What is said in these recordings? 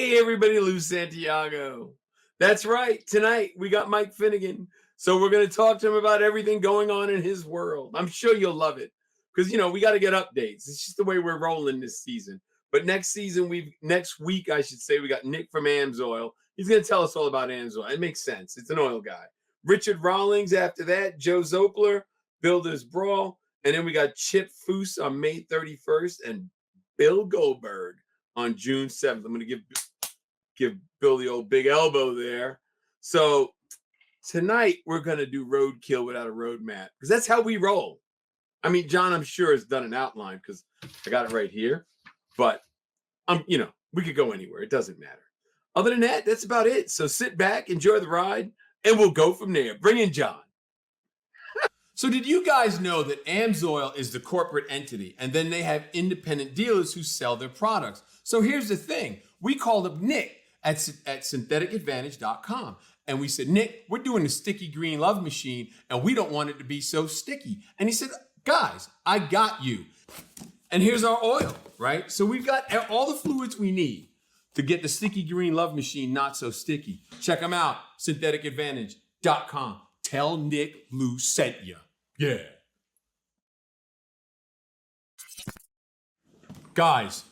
Hey, everybody, Lou Santiago. That's right. Tonight, we got Mike Finnegan. So we're going to talk to him about everything going on in his world. I'm sure you'll love it because, we got to get updates. It's just the way we're rolling this season. But next week, I should say, we got Nick from Amsoil. He's going to tell us all about Amsoil. It makes sense. It's an oil guy. Richard Rawlings after that, Joe Zopler, Builders Brawl. And then we got Chip Foose on May 31st and Bill Goldberg on June 7th. I'm going to give Bill the old big elbow there. So tonight we're going to do roadkill without a roadmap because that's how we roll. I mean, John, I'm sure has done an outline because I got it right here. But we could go anywhere. It doesn't matter. Other than that, that's about it. So sit back, enjoy the ride, and we'll go from there. Bring in John. So did you guys know that Amsoil is the corporate entity, and then they have independent dealers who sell their products? So here's the thing. We called up Nick at syntheticadvantage.com, and we said, Nick, we're doing the sticky green love machine, and we don't want it to be so sticky. And he said, guys, I got you. And here's our oil, right? So we've got all the fluids we need to get the sticky green love machine not so sticky. Check them out, syntheticadvantage.com. Tell Nick Lou sent you. Yeah. Guys,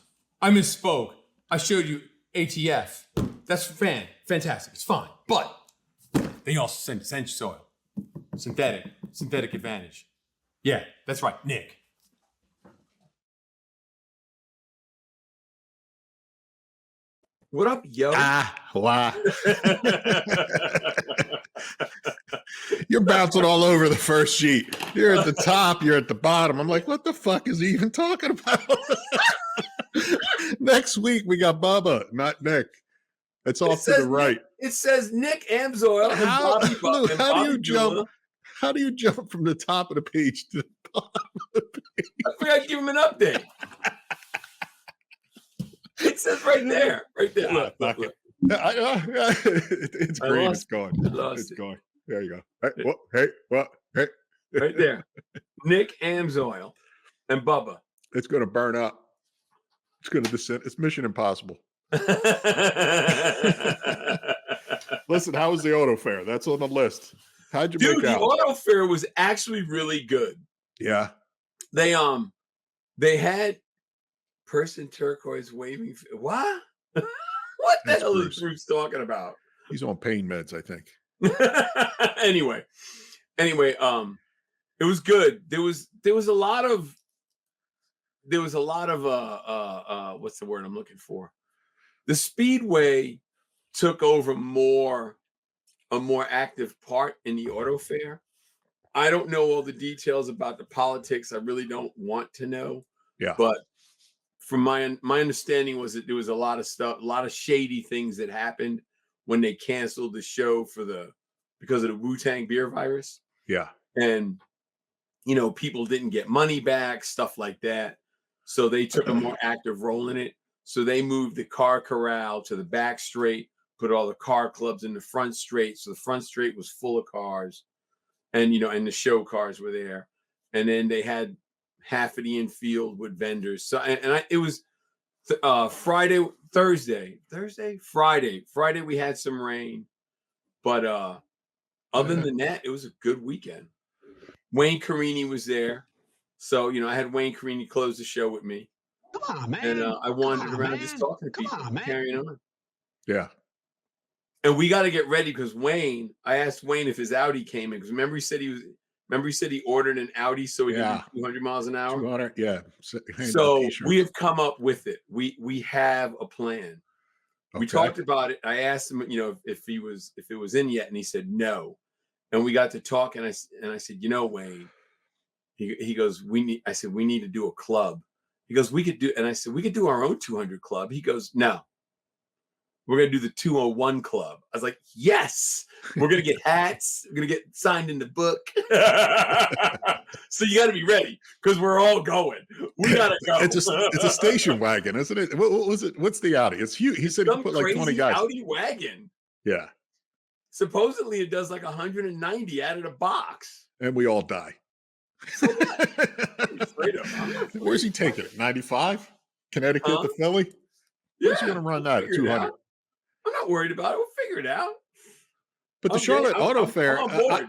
I misspoke. I showed you ATF. That's fantastic. It's fine. But they also send soil. Synthetic advantage. Yeah, that's right, Nick. What up, yo? Wow. You're bouncing all over the first sheet. You're at the top, you're at the bottom. I'm like, what the fuck is he even talking about? Next week, we got Bubba, not Nick. It's off to the right. It says Nick Amsoil and Bobby Lou, how do you jump from the top of the page to the bottom of the page? I forgot to give him an update. It says right there. Look. It's green. It's gone. It's gone. There you go. Hey, what? Hey. Right there. Nick Amsoil and Bubba. It's going to burn up. It's going to descend. It's Mission Impossible. Listen, how was the auto fair? That's on the list. How'd you make out? The auto fair was actually really good. Yeah. They had person turquoise waving. What? What the hell is Bruce talking about? He's on pain meds, I think. Anyway, it was good. There was a lot of what's the word I'm looking for? The Speedway took over a more active part in the auto fair. I don't know all the details about the politics. I really don't want to know. Yeah. But from my understanding was that there was a lot of stuff, a lot of shady things that happened when they canceled the show because of the Wu-Tang beer virus. Yeah. And, people didn't get money back, stuff like that. So they took a more active role in it. So they moved the car corral to the back straight, put all the car clubs in the front straight. So the front straight was full of cars and, and the show cars were there. And then they had half of the infield with vendors. So, it was Friday, we had some rain, but other than that, it was a good weekend. Wayne Carini was there. So, I had Wayne Carini close the show with me. Come on, man. And I wandered around just talking to people, carrying on. Yeah. And we got to get ready because I asked Wayne if his Audi came in because remember he said he ordered an Audi so he could do 200 miles an hour? 200, yeah. So we have come up with it. We have a plan. Okay. We talked about it. I asked him, if it was in yet, and he said no. And we got to talk, and I said, Wayne, he goes, we need to do a club. He goes, we could do our own 200 club. He goes, no. We're going to do the 201 club. I was like, yes, we're going to get hats. We're going to get signed in the book. So you got to be ready because we're all going. We got to go. It's a station wagon, isn't it? What was it? What's the Audi? It's huge. He said he put like 20 guys. Audi wagon. Yeah. Supposedly it does like 190 out of the box. And we all die. So what? Where's he taking it? 95? Connecticut to Philly? Where's he going to run that at 200? I'm not worried about it. We'll figure it out. But the I'm game. Charlotte Auto I'm Fair, on board.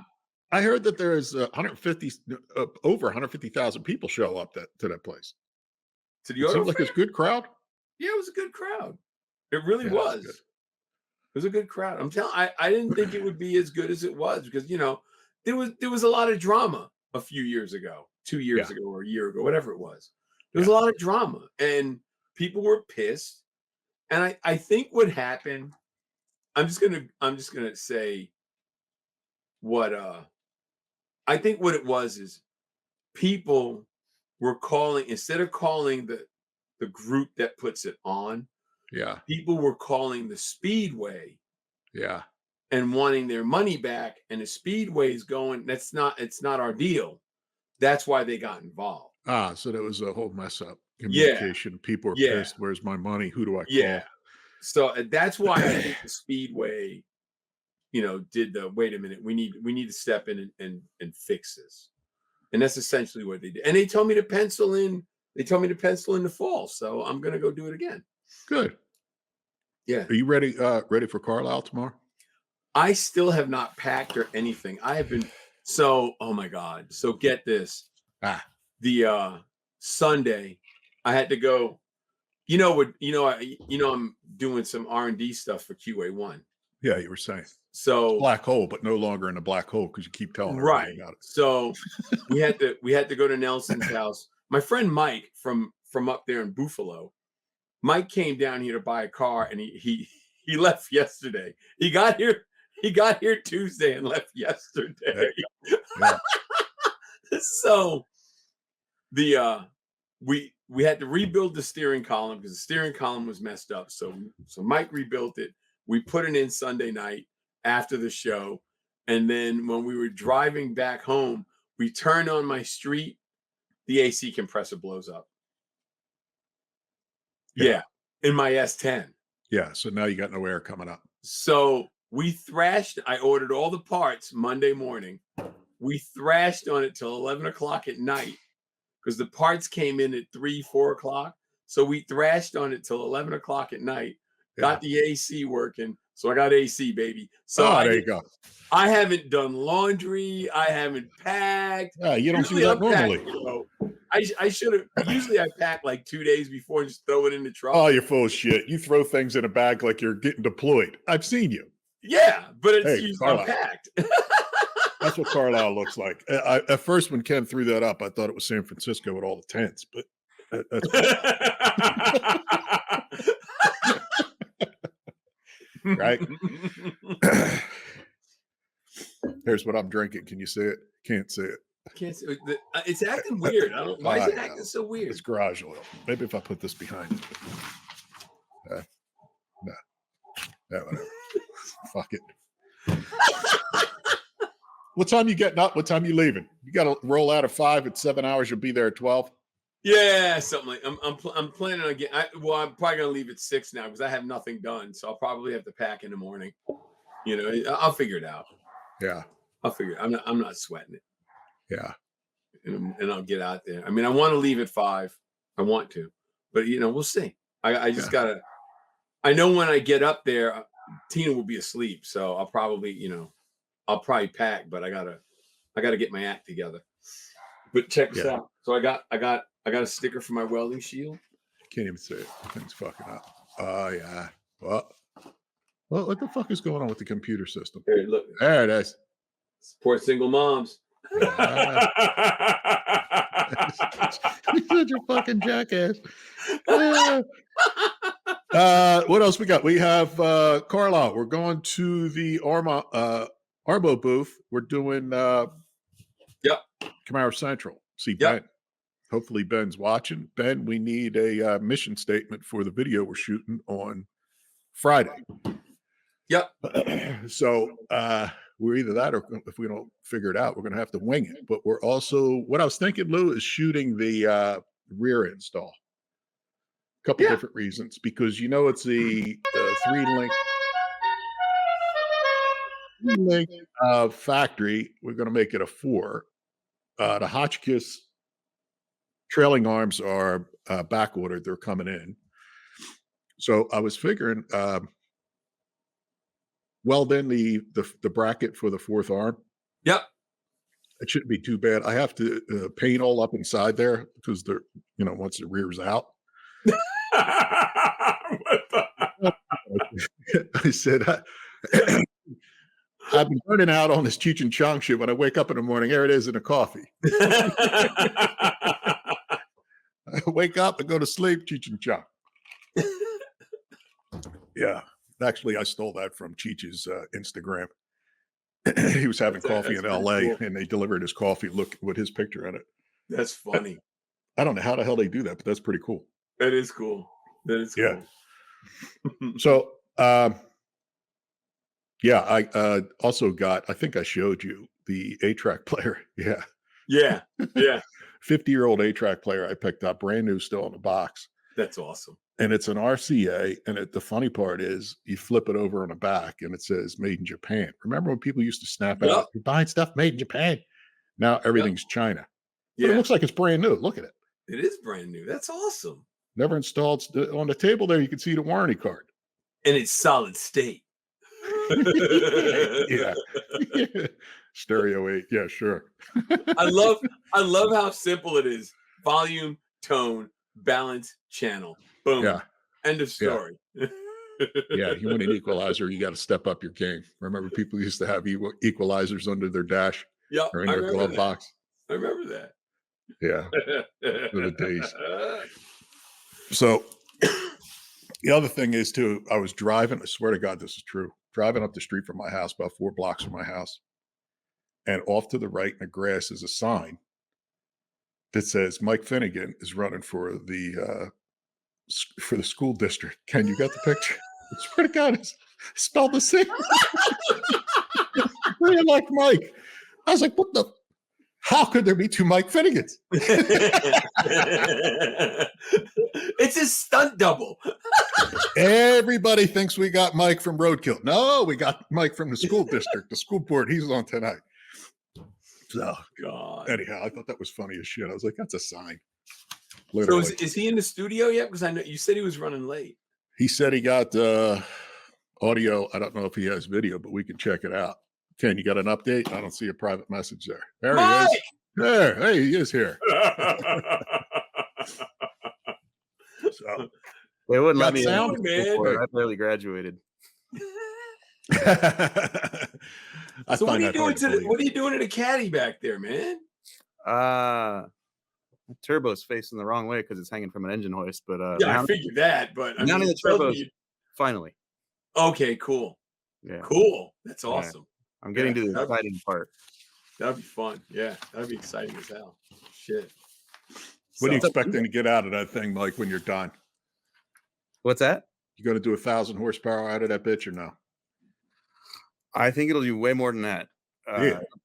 I heard that there's over 150,000 people show up to that place. To the It auto seems like fair? it's a good crowd. Yeah, it was a good crowd. It really Yeah, that's was. good. It was a good crowd. I'm telling. I didn't think it would be as good as it was because there was a lot of drama a few years ago, 2 years Yeah, ago or a year ago, whatever it was. There was yeah, a lot of drama and people were pissed. And I think what happened. I'm just gonna say what I think what it was is people were calling instead of calling the group that puts it on, yeah, people were calling the speedway yeah. and wanting their money back, and the speedway's going, it's not our deal. That's why they got involved. So there was a whole mess up Yeah, communication. People are yeah, pissed. Where's my money? Who do I yeah. call? So that's why I think the speedway, did the wait a minute, we need to step in and fix this. And that's essentially what they did. And they told me to pencil in the fall. So I'm gonna go do it again. Good. Yeah. Are you ready for Carlisle tomorrow? I still have not packed or anything. I have been oh my God. So get this. Ah, The Sunday, I had to go, I'm doing some R&D stuff for QA1. yeah, you were saying. So Black hole, but no longer in a black hole because you keep telling everybody right. about it. So we had to go to Nelson's house. My friend Mike from up there in Buffalo. Mike came down here to buy a car and he left yesterday. He got here Tuesday and left yesterday. Yeah. So the we had to rebuild the steering column because the steering column was messed up. So Mike rebuilt it. We put it in Sunday night after the show. And then when we were driving back home, we turned on my street, the AC compressor blows up. Yeah, in my S10. Yeah. So now you got no air coming up. So I ordered all the parts Monday morning. We thrashed on it till 11 o'clock at night because the parts came in at 3, 4 o'clock. So we thrashed on it till 11 o'clock at night, got the AC working. So I got AC, baby. So there you go. I haven't done laundry. I haven't packed. Yeah, you don't do Usually that I'm packed, normally. I should have. Usually I pack like 2 days before and just throw it in the truck. Oh, you're full of shit. You throw things in a bag like you're getting deployed. I've seen you. Yeah, but it's Hey, usually Carlisle. packed. That's what Carlisle looks like. At first, when Ken threw that up, I thought it was San Francisco with all the tents, but that's right. Here's what I'm drinking. Can you see it? Can't see it. I can't see it. It's acting weird. Why is it acting so weird? It's garage oil. Maybe if I put this behind it. No. Yeah, whatever. Fuck it. What time you getting up? What time you leaving? You got to roll out at 5. At 7 hours, you'll be there at 12. Yeah, something like I'm planning on getting. I'm probably gonna leave at 6 now because I have nothing done. So I'll probably have to pack in the morning. I'll figure it out. Yeah, I'll figure it. I'm not sweating it. yeah. And I'll get out there. I mean, I want to leave at 5. I want to, but we'll see. I just gotta. I know when I get up there, Tina will be asleep, so I'll probably pack, but I gotta get my act together. But check this out. So I got a sticker for my welding shield. Can't even see it. The thing's fucking up. Oh yeah. Well, what the fuck is going on with the computer system? Here, look. There it is. Support single moms. Yeah. You're such a fucking jackass. What else we got? We have Carlisle. We're going to the Arbo booth. We're doing Yep. Camaro Central. See Yep. Ben. Hopefully Ben's watching. Ben, we need a mission statement for the video we're shooting on Friday. Yep. So we're either that or if we don't figure it out, we're going to have to wing it. But we're also, what I was thinking, Lou, is shooting the rear install. A couple different reasons. Because it's the 3-link factory. We're going to make it a 4. The Hotchkiss trailing arms are back ordered. They're coming in. So I was figuring weld in the bracket for the fourth arm. Yep. It shouldn't be too bad. I have to paint all up inside there because they're, once the rear's out. I said, I've been burning out on this Cheech and Chong shit. When I wake up in the morning, there it is in a coffee. I wake up and go to sleep, Cheech and Chong. Yeah. Actually, I stole that from Cheech's Instagram. He was having coffee in LA cool. And they delivered his coffee with his picture in it. That's funny. I don't know how the hell they do that, but that's pretty cool. That is cool. That is cool. Yeah. So, I also got, I think I showed you the 8-track player. Yeah. Yeah. Yeah. 50-year-old 8-track player I picked up, brand new, still in the box. That's awesome. And it's an RCA. And the funny part is you flip it over on the back and it says made in Japan. Remember when people used to snap out, you're buying stuff made in Japan? Now everything's China. But it looks like it's brand new. Look at it. It is brand new. That's awesome. Never installed. On the table there, you can see the warranty card. And it's solid state. Yeah. Stereo 8. Yeah, sure. I love how simple it is. Volume, tone, balance, channel. Boom. Yeah. End of story. Yeah. You want an equalizer, you got to step up your game. Remember, people used to have equalizers under their dash or in their glove box. I remember that. Yeah. The days. So the other thing is too, I was driving, I swear to God, this is true, driving up the street from my house, about 4 blocks from my house. And off to the right in the grass is a sign that says Mike Finnegan is running for the school district. Ken, you got the picture? I swear to God, it's spelled the same. Really like Mike. I was like, what the? How could there be 2 Mike Finnegans? It's a stunt double. Everybody thinks we got Mike from Roadkill. No, we got Mike from the school district, the school board. He's on tonight. So, God. Anyhow, I thought that was funny as shit. I was like, that's a sign. Literally. So is he in the studio yet? Because I know you said he was running late. He said he got audio. I don't know if he has video, but we can check it out. Ken, you got an update? I don't see a private message there. There Mike! He is. There. Hey, he is here. So, they wouldn't let me sound, man. I barely graduated. So what are you doing to the caddy back there, man? The turbo's facing the wrong way because it's hanging from an engine hoist. But I figured that. But none of the turbos. Finally. Okay, cool. Yeah, cool. That's awesome. I'm getting to the exciting part. That'd be fun. Yeah, that'd be exciting as hell. Shit. What are you expecting to get out of that thing, Mike, when you're done? What's that? You going to do 1,000 horsepower out of that bitch or no? I think it'll do way more than that.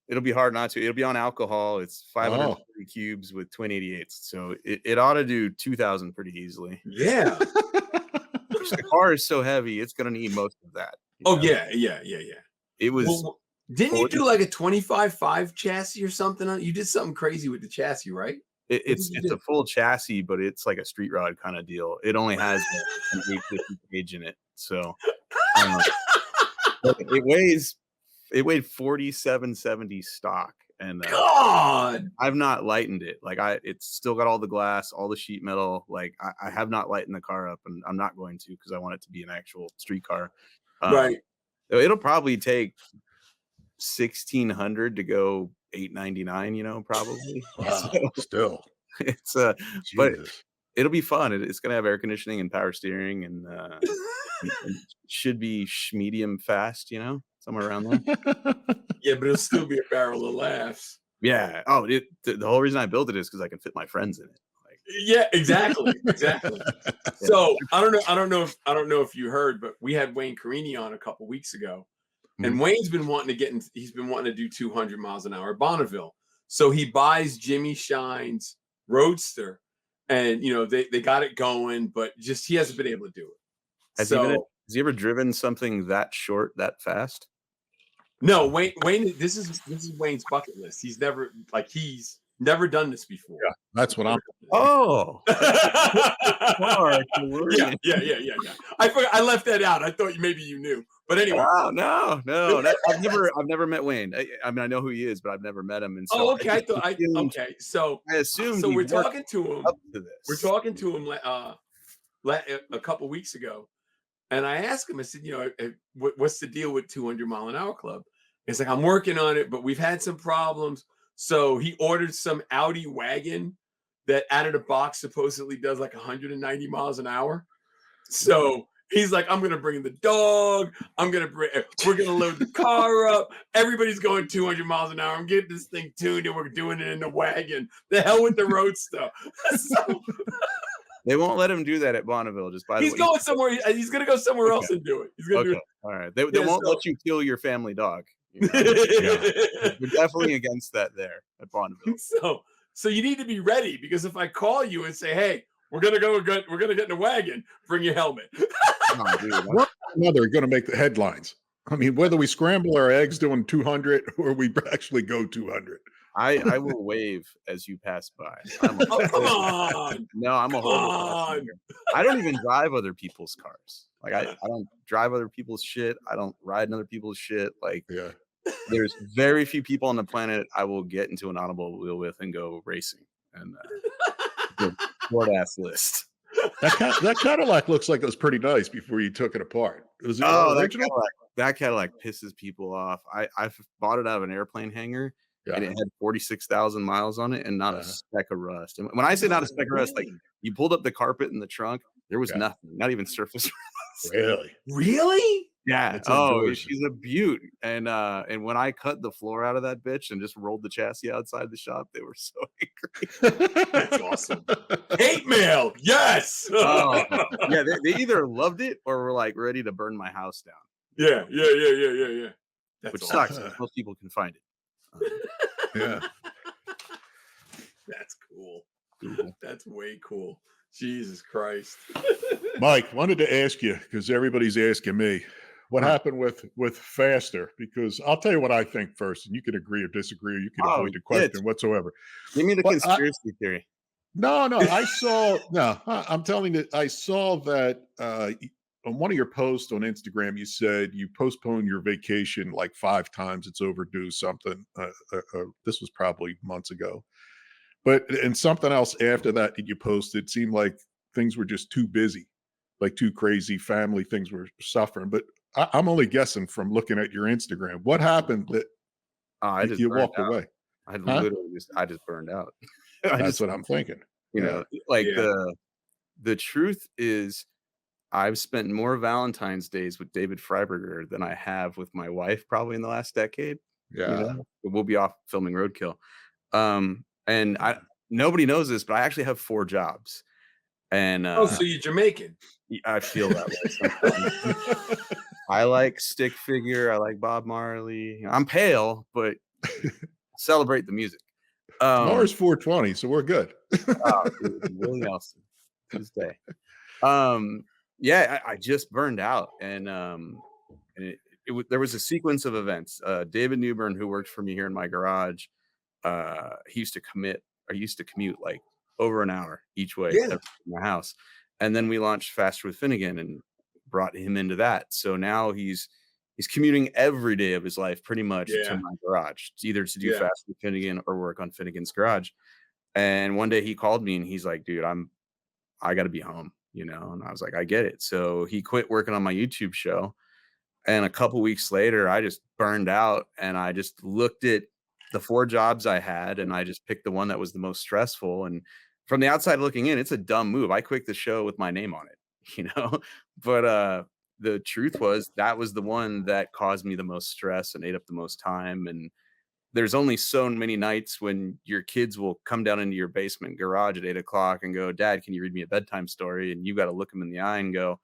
It'll be hard not to. It'll be on alcohol. It's 530 cubes with twin 88s. So it ought to do 2,000 pretty easily. Yeah. The car is so heavy, it's going to need most of that. Oh, yeah. It was. Well, didn't you do like a 25.5 chassis or something? You did something crazy with the chassis, right? It's a full chassis, but it's like a street rod kind of deal. It only has an 850 gauge in it. So it weighed 4770 stock. And God, I've not lightened it. Like it's still got all the glass, all the sheet metal. Like I have not lightened the car up, and I'm not going to because I want it to be an actual street car. Right. It'll probably take 1,600 to go 899. Probably. Wow, still, it's but it'll be fun. It's gonna have air conditioning and power steering, and it should be medium fast. Somewhere around there. Yeah, but it'll still be a barrel of laughs. Yeah. Oh, the whole reason I built it is because I can fit my friends in it. Yeah, exactly. So I don't know if you heard, but we had Wayne Carini on a couple weeks ago, and Wayne's been wanting to he's been wanting to do 200 miles an hour at Bonneville. So he buys Jimmy Shine's Roadster, and they got it going, but just he hasn't been able to do it. Has he ever driven something that short, that fast? No, Wayne. This is Wayne's bucket list. He's never done this before. Yeah, that's what I'm. Oh. Yeah. I forgot. I left that out. I thought maybe you knew, But anyway. Oh, no. I've never met Wayne. I mean, I know who he is, but I've never met him. And so Oh, okay. Okay. So I assumed we're he worked talking to him. up to We're this. talking to him a couple weeks ago, and I asked him. I said, what's the deal with 200-mile-an-hour club? It's like, I'm working on it, but we've had some problems. So he ordered some Audi wagon that out of the box supposedly does like 190 miles an hour. So he's like, I'm gonna bring the dog. We're gonna load the car up. Everybody's going 200 miles an hour. I'm getting this thing tuned, and we're doing it in the wagon. The hell with the road stuff. So They won't let him do that at Bonneville. Just by the way, he's going somewhere. He's gonna go somewhere else and do it. He's gonna do it. All right. They won't let you kill your family dog. You know? We're definitely against that there at Bonneville. So you need to be ready, because if I call you and say, hey, we're gonna get in the wagon, bring your helmet. Oh, dude, One or another are going to make the headlines. I mean, whether we scramble our eggs doing 200 or we actually go 200. I will wave as you pass by. Come on. No, I'm a horrible passenger. I don't even drive other people's cars. Like I don't drive other people's shit. I don't ride in other people's shit. Like, Yeah. There's very few people on the planet I will get into an automobile with and go racing. And the short ass list. That Cadillac looks like it was pretty nice before you took it apart. Was it original? That Cadillac pisses people off. I bought it out of an airplane hangar, and it had 46,000 miles on it and not a speck of rust. And when I say not a speck of rust, like, you pulled up the carpet in the trunk, there was nothing, not even surface rust. Really? Yeah. She's a beaut. And when I cut the floor out of that bitch and just rolled the chassis outside the shop, they were so angry. That's awesome. Hate mail. Yes. Yeah. They either loved it or were like ready to burn my house down. Yeah. That's which awesome. sucks. Most people can find it. Yeah. That's cool. That's way cool. Jesus Christ. Mike, wanted to ask you, because everybody's asking me, what happened with Faster? Because I'll tell you what I think first, and you can agree or disagree, or you can avoid the question whatsoever. Give me the conspiracy theory. No, I'm telling you, I saw that on one of your posts on Instagram, you said you postponed your vacation like 5 times. It's overdue something. This was probably months ago. And something else after that you posted seemed like things were just too busy, like too crazy. Family things were suffering. But I'm only guessing from looking at your Instagram. What happened that you walked away? I just burned out. That's what I'm thinking. The truth is, I've spent more Valentine's days with David Freiberger than I have with my wife probably in the last decade. Yeah. We'll be off filming Roadkill. And nobody knows this, but I actually have 4 jobs. And so you're Jamaican. I feel that way. I like stick figure. I like Bob Marley. I'm pale, but celebrate the music. Tomorrow's 420, so we're good. Willie Nelson to this day. I just burned out, and there was a sequence of events. David Newbern, who worked for me here in my garage, he used to commute like over an hour each way to my house, and then we launched Faster with Finnegan and brought him into that. So now he's commuting every day of his life pretty much to my garage, either to do Faster with Finnegan or work on Finnegan's garage. And one day he called me and he's like, dude, I got to be home, and I was like, I get it. So he quit working on my YouTube show. And a couple weeks later, I just burned out, and I just looked at the 4 jobs I had, and I just picked the one that was the most stressful. And from the outside looking in, it's a dumb move. I quit the show with my name on it, but the truth was that was the one that caused me the most stress and ate up the most time. And there's only so many nights when your kids will come down into your basement garage at 8 o'clock and go, Dad, can you read me a bedtime story? And you got to look them in the eye and go,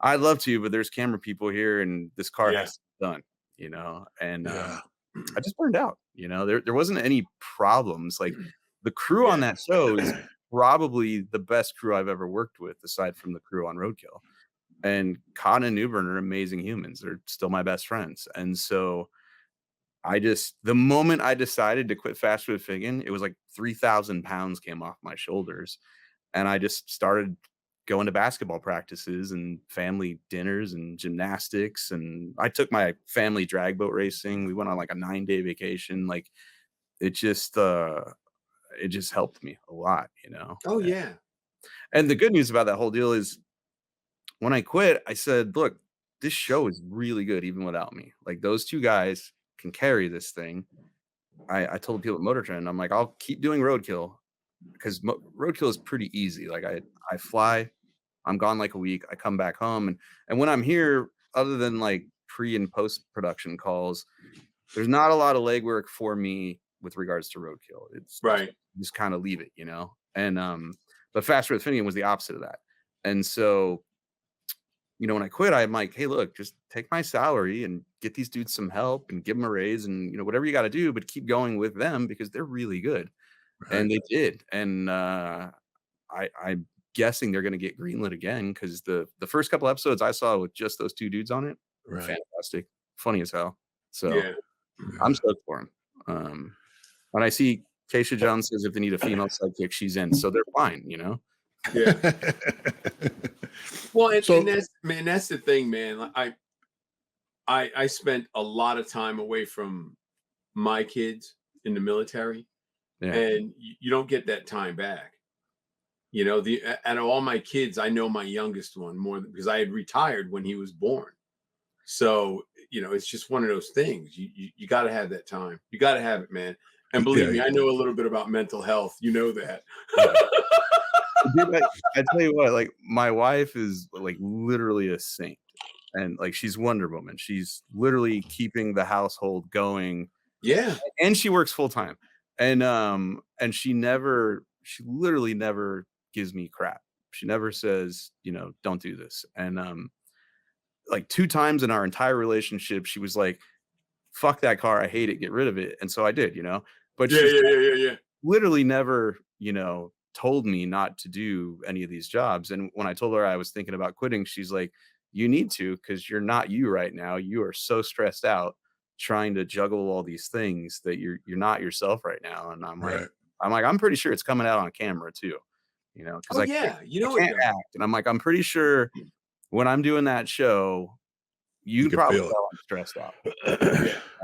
I'd love to, but there's camera people here and this car has to be done, and I just burned out, there wasn't any problems. Like, the crew on that show is probably the best crew I've ever worked with, aside from the crew on Roadkill. And Con and Newbern are amazing humans. They're still my best friends. And so the moment I decided to quit Faster with Finnegan, it was like 3,000 pounds came off my shoulders. And I just started going to basketball practices and family dinners and gymnastics. And I took my family drag boat racing. We went on like a 9-day vacation. Like it just helped me a lot, you know? Oh yeah. And the good news about that whole deal is when I quit, I said, look, this show is really good even without me. Like those two guys can carry this thing. I told people at Motor Trend, I'm like, I'll keep doing roadkill because roadkill is pretty easy. Like I fly, I'm gone like a week, I come back home, and when I'm here, other than like pre and post production calls, there's not a lot of legwork for me with regards to roadkill. It's Right. just kind of leave it, you know. And but Faster with Finnegan was the opposite of that. And so, you know, when I quit, I'm like, hey, look, just take my salary and get these dudes some help and give them a raise and, you know, whatever you got to do, but keep going with them because they're really good. Right. And they did. And I'm guessing they're going to get greenlit again because the first couple episodes I saw with just those two dudes on it were Right. fantastic, funny as hell. So Yeah. I'm stoked for them. When I see Keisha Jones says if they need a female sidekick, she's in. So they're fine, you know? Yeah. Well, So- and that's the thing, man. Like, I spent a lot of time away from my kids in the military, Yeah. and you don't get that time back. You know, out of all my kids, I know my youngest one more because I had retired when he was born. So, you know, it's just one of those things. You got to have that time. You got to have it, man. And believe me, I know a little bit about mental health. You know that. Dude, I tell you what, like my wife is like literally a saint, and like she's Wonder Woman. She's literally keeping the household going, Yeah. and she works full time, and she literally never gives me crap. She never says, you know, don't do this. And like 2 times in our entire relationship, she was like, fuck that car, I hate it, get rid of it. And so I did, you know. But she's Yeah. literally never, you know, told me not to do any of these jobs. And when I told her I was thinking about quitting, she's like, you need to, because you're not you right now. You are so stressed out trying to juggle all these things that you're not yourself right now. And I'm like, Right. I'm pretty sure it's coming out on camera too, you know, because Oh I yeah. You I know can't it. act. And I'm like, I'm pretty sure when I'm doing that show, you can can probably feel it. tell I'm stressed out.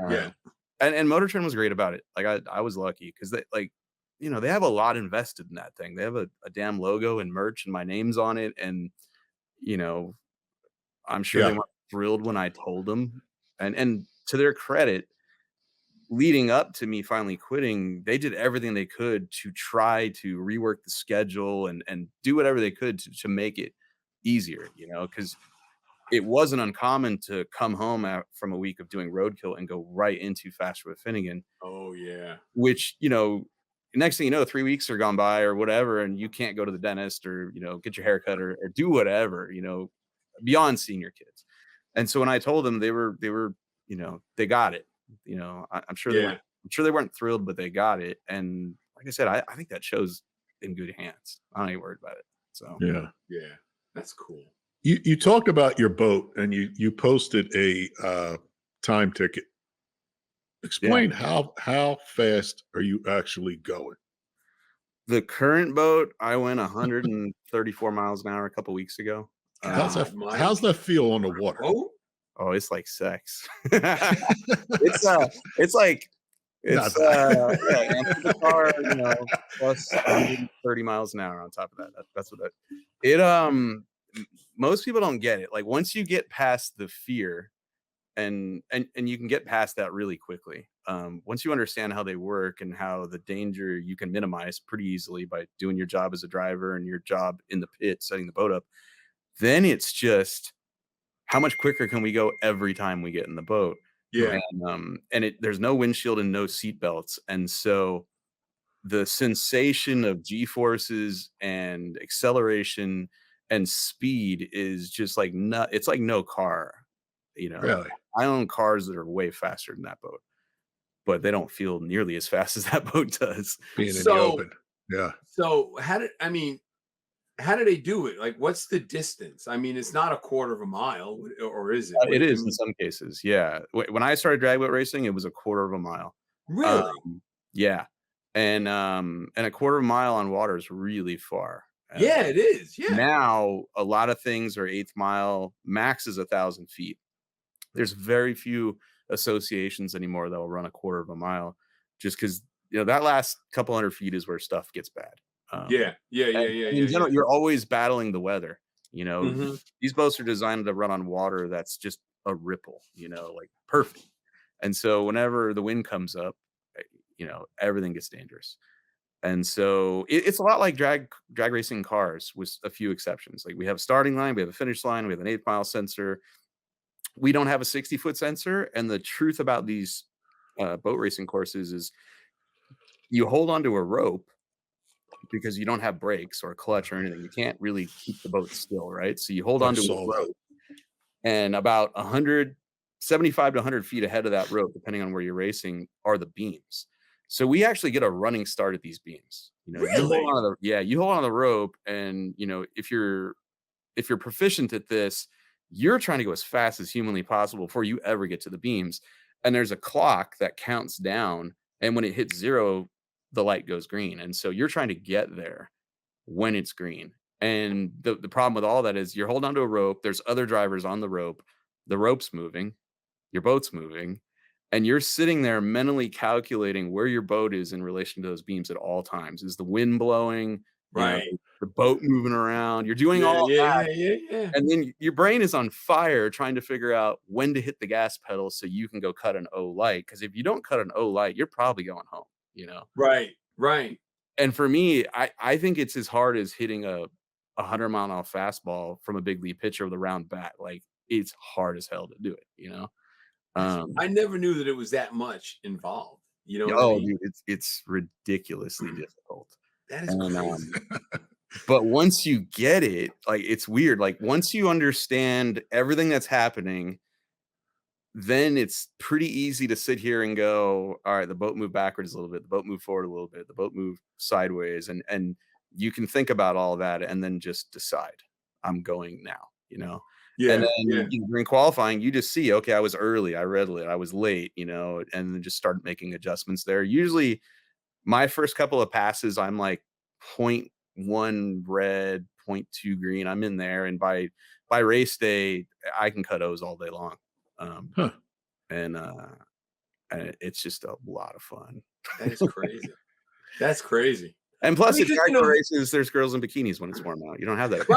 Yeah. And Motor Trend was great about it. Like I was lucky because they like, you know, they have a lot invested in that thing. They have a damn logo and merch and my name's on it. And, you know, I'm sure they Yeah. weren't thrilled when I told them. And to their credit, leading up to me finally quitting, they did everything they could to try to rework the schedule and do whatever they could to make it easier, you know, because it wasn't uncommon to come home from a week of doing roadkill and go right into Faster with Finnegan, Oh yeah. which, you know, next thing you know, 3 weeks are gone by or whatever, and you can't go to the dentist or, you know, get your hair cut or do whatever, you know, beyond seeing your kids. And so when I told them they were, you know, they got it, you know, I'm sure Yeah. I'm sure they weren't thrilled, but they got it. And like I said, I think that show's in good hands. I'm not even worried about it. So Yeah. Yeah. That's cool. You talked about your boat and you posted a time ticket. Explain how fast are you actually going? the current boat, I went 134 miles an hour a couple weeks ago. How's God, that Mike. how's that feel on the water? Oh, Oh, it's like sex. It's like it's Not yeah, Amphicar, you know, plus 130 miles an hour on top of that. That's what it most people don't get it. Like once you get past the fear and you can get past that really quickly. Once you understand how they work and how the danger you can minimize pretty easily by doing your job as a driver and your job in the pit setting the boat up, then it's just how much quicker can we go every time we get in the boat. yeah. And there's no windshield and no seat belts, and so the sensation of G forces and acceleration and speed is just like it's like no car, you know. Really? I own cars that are way faster than that boat, but they don't feel nearly as fast as that boat does. Being in the So- open. Yeah. So how do they do it? Like, what's the distance? I mean, it's not a quarter of a mile, or is it? It is in some cases, yeah. When I started drag boat racing, it was a quarter of a mile. Really? Yeah, and a quarter of a mile on water is really far. Yeah, it is. Yeah. Now, a lot of things are 8th mile, max is 1,000 feet. There's very few associations anymore that will run a quarter of a mile just because, that last couple hundred feet is where stuff gets bad. Yeah. And in general, you're always battling the weather. Mhm. These boats are designed to run on water that's just a ripple, like perfect. And so whenever the wind comes up, everything gets dangerous. And so it's a lot like drag racing cars with a few exceptions. Like we have a starting line, we have a finish line, we have an 8th mile sensor. We don't have a 60-foot sensor. And the truth about these boat racing courses is you hold onto a rope because you don't have brakes or a clutch or anything. You can't really keep the boat still, right? So you hold I onto a saw that. rope, and about 75 to 100 feet ahead of that rope, depending on where you're racing, are the beams. So we actually get a running start at these beams. You Really? you hold on to the rope, and if you're proficient at this, you're trying to go as fast as humanly possible before you ever get to the beams. And there's a clock that counts down, and when it hits 0, the light goes green. And so you're trying to get there when it's green. And the problem with all that is you're holding onto a rope, there's other drivers on the rope's moving, your boat's moving, and you're sitting there mentally calculating where your boat is in relation to those beams at all times. Is the wind blowing? Right. The boat moving around? You're doing all that. Yeah. And then your brain is on fire trying to figure out when to hit the gas pedal so you can go cut an O light. Because if you don't cut an O light, you're probably going home, Right. And for me, I think it's as hard as hitting a 100-mile-an-hour fastball from a big league pitcher with a round bat. Like, it's hard as hell to do it, I never knew that it was that much involved. You know what I mean? Dude, it's ridiculously difficult. That is crazy. But once you get it, like, it's weird. Like, once you understand everything that's happening, then it's pretty easy to sit here and go, all right, the boat moved backwards a little bit, the boat moved forward a little bit, the boat moved sideways, and you can think about all that and then just decide, I'm going now, Yeah. And then during qualifying, you just see, okay, I was early, I read it, I was late, and then just start making adjustments there. Usually my first couple of passes, I'm like 0.1 red, 0.2 green. I'm in there, and by race day, I can cut O's all day long. And it's just a lot of fun. That is crazy. That's crazy. And plus, if you're races, there's girls in bikinis when it's warm out. You don't have that.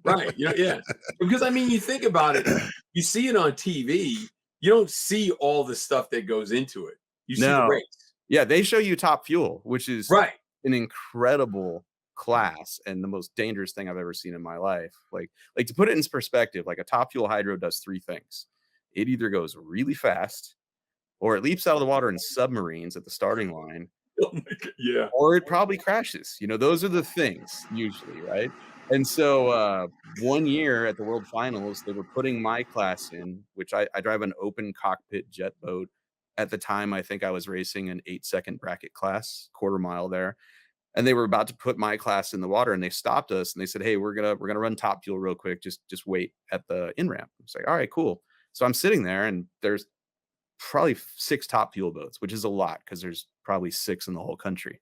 Right. Yeah. Because you think about it, you see it on TV. You don't see all the stuff that goes into it. You see the race. Yeah, they show you top fuel, which is an incredible class and the most dangerous thing I've ever seen in my life. Like to put it in perspective, like a top fuel hydro does 3 things. It either goes really fast, or it leaps out of the water in submarines at the starting line. Oh my God, yeah. Or it probably crashes. Those are the things usually, right? And so 1 year at the World Finals, they were putting my class in, which I drive an open cockpit jet boat. At the time, I think I was racing an 8-second bracket class, quarter mile there. And they were about to put my class in the water, and they stopped us and they said, hey, we're gonna run top fuel real quick. Just wait at the in-ramp. I was like, all right, cool. So I'm sitting there, and there's probably 6 top fuel boats, which is a lot because there's probably 6 in the whole country.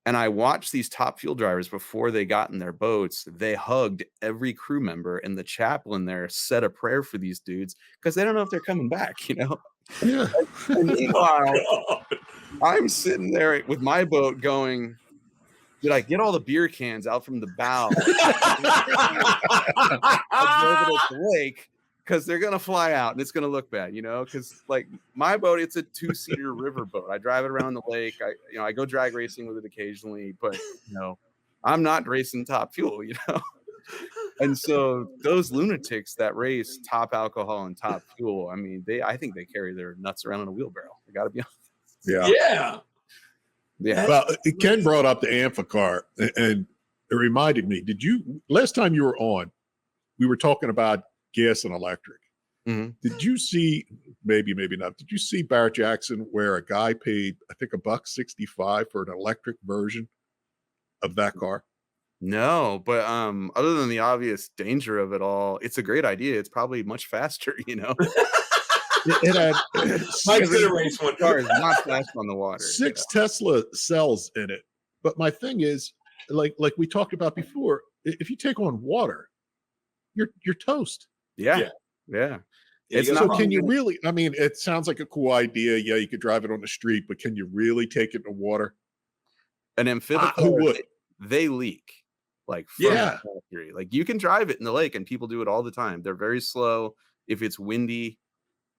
And I watched these top fuel drivers before they got in their boats. They hugged every crew member, and the chaplain there said a prayer for these dudes because they don't know if they're coming back, Yeah. And meanwhile, I'm sitting there with my boat going, did I get all the beer cans out from the bow? Observe it at the lake, because they're gonna fly out and it's gonna look bad, because like my boat, it's a 2-seater river boat. I drive it around the lake. I go drag racing with it occasionally, but I'm not racing top fuel, And so those lunatics that race top alcohol and top fuel, I think they carry their nuts around in a wheelbarrow. I gotta be honest. Yeah. Well, Ken brought up the Amphicar, and it reminded me. Last time you were on, we were talking about gas and electric. Mm-hmm. Did you see, maybe not, did you see Barrett Jackson where a guy paid, I think, $1.65 for an electric version of that car? No, but other than the obvious danger of it all, it's a great idea. It's probably much faster, It had Mike's gonna race one. Car is not fast on the water. 6 Tesla cells in it. But my thing is, like we talked about before, if you take on water, you're toast. Yeah. It's So not. can you really? I mean, it sounds like a cool idea. Yeah, you could drive it on the street, but can you really take it in the water? An Amphicar, Who would? they leak like from the factory. Like you can drive it in the lake, and people do it all the time. They're very slow. If it's windy,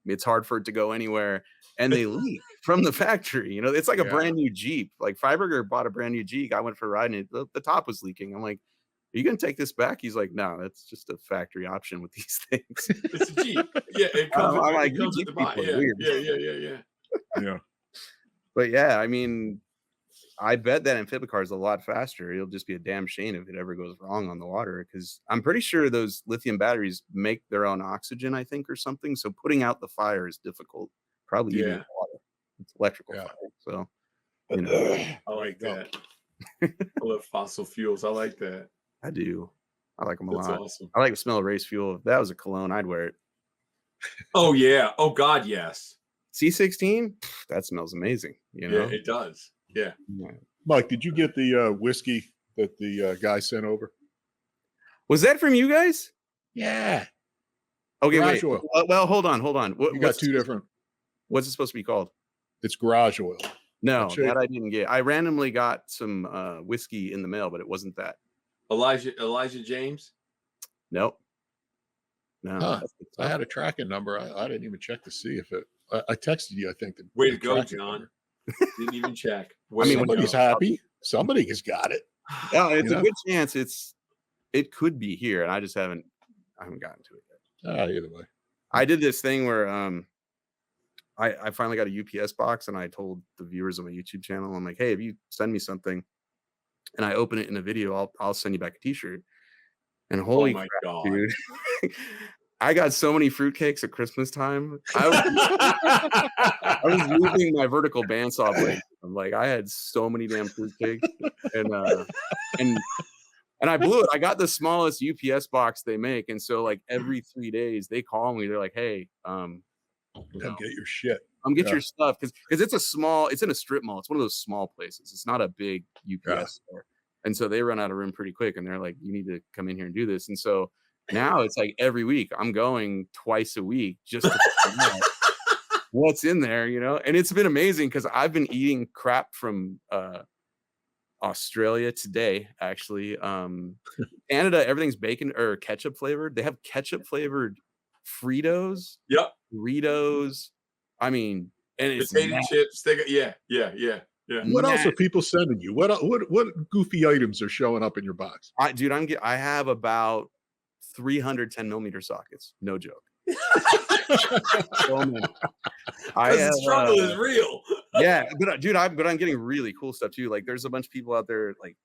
it's hard for it to go anywhere, and they leak from the factory. You know, it's like a brand new Jeep. Like Freiberger bought a brand new Jeep. I went for a ride, and the top was leaking. I'm like, "Are you gonna take this back?" He's like, "No, that's just a factory option with these things." It's a Jeep. Yeah, it comes. I'm like, it comes with Jeep the box. people are weird. Yeah. But yeah, I mean, I bet that Amphicar is a lot faster. It'll just be a damn shame if it ever goes wrong on the water, because I'm pretty sure those lithium batteries make their own oxygen, I think, or something. So putting out the fire is difficult. Probably even with water. It's electrical fire. So, you know, I like that. I love fossil fuels. I like that. I do. I like them a That's lot. awesome. I like the smell of race fuel. If that was a cologne, I'd wear it. Oh yeah. Oh God, yes. C16, that smells amazing. You know, Yeah, it does. Yeah. Mike, did you get the whiskey that the guy sent over? Was that from you guys? Yeah. Okay, garage wait. oil. Well, hold on. You got two different. What's it supposed to be called? It's garage oil. No, that I didn't get. I randomly got some whiskey in the mail, but it wasn't that. Elijah James? Nope. No. Huh. I had a tracking number. I didn't even check to see if it. I texted you. I think. Way to go, John. Didn't even check. I mean, somebody's happy. Somebody has got it. Oh, it's a good chance. It could be here, and I haven't gotten to it yet. Either way, I did this thing where I finally got a UPS box, and I told the viewers on my YouTube channel, I'm like, hey, if you send me something, and I open it in a video, I'll send you back a T-shirt. And holy crap, God, dude. I got so many fruitcakes at Christmas time. I was losing my vertical bandsaw blade. I'm like, I had so many damn fruitcakes, and I blew it. I got the smallest UPS box they make, and so like every 3 days they call me. They're like, "Hey, come get your shit. Come get your stuff," because it's in a strip mall. It's one of those small places. It's not a big UPS store, and so they run out of room pretty quick. And they're like, "You need to come in here and do this." And so now it's like every week I'm going twice a week just to find out what's in there, you know. And it's been amazing because I've been eating crap from Australia today, actually. Canada, everything's bacon or ketchup flavored. They have ketchup flavored Fritos. Yep. Doritos. I mean, and it's potato chips. Yeah. What else are people sending you? What goofy items are showing up in your box? I have about 310 millimeter sockets. No joke. So many. The struggle is real. Yeah, but dude, I'm getting really cool stuff too. Like, there's a bunch of people out there. Like,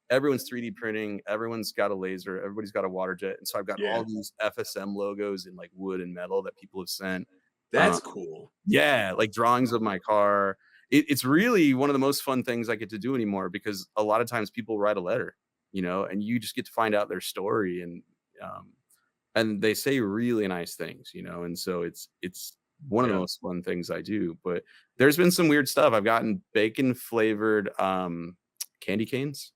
everyone's 3D printing. Everyone's got a laser. Everybody's got a water jet. And so I've got all these FSM logos in like wood and metal that people have sent. That's cool. Yeah, like drawings of my car. It's really one of the most fun things I get to do anymore, because a lot of times people write a letter, you know, and you just get to find out their story, and they say really nice things, you know, and so it's one of the most fun things I do. But there's been some weird stuff. I've gotten bacon flavored candy canes.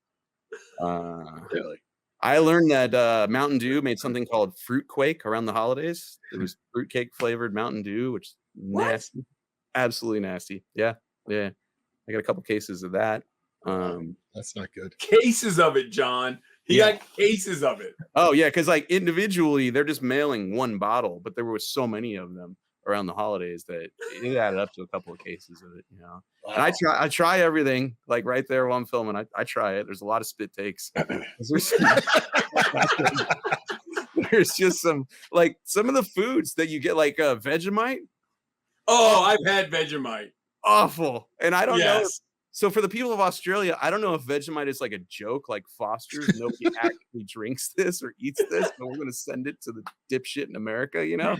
Really? I learned that Mountain Dew made something called Fruit Quake around the holidays. It was fruitcake flavored Mountain Dew, which is nasty, absolutely nasty. Yeah. I got a couple cases of that. That's not good. Cases of it, John. He got cases of it. Oh yeah, because like individually they're just mailing one bottle, but there were so many of them around the holidays that it added up to a couple of cases of it, you know. Wow. And I try everything, like right there while I'm filming. I try it. There's a lot of spit takes. There's just some of the foods that you get, like Vegemite. Oh, I've had Vegemite. Awful. And I don't know. So for the people of Australia, I don't know if Vegemite is like a joke, like Foster's. Nobody actually drinks this or eats this, but we're going to send it to the dipshit in America, you know?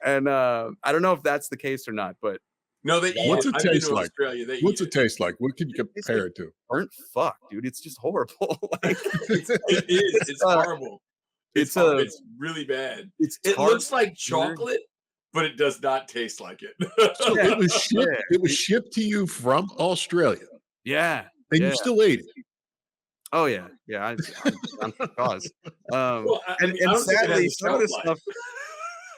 And I don't know if that's the case or not, but no, what's it taste like? What's it taste like? What can you compare it to? Burnt fuck, dude. It's just horrible. Like, it is. It's horrible. It's really bad. It looks like chocolate, but it does not taste like it. So it was shipped. It was shipped to you from Australia. Yeah. And you still ate it. Oh yeah, yeah. I'm for cause. Well, I And mean, I don't think it has sadly, a shelf life.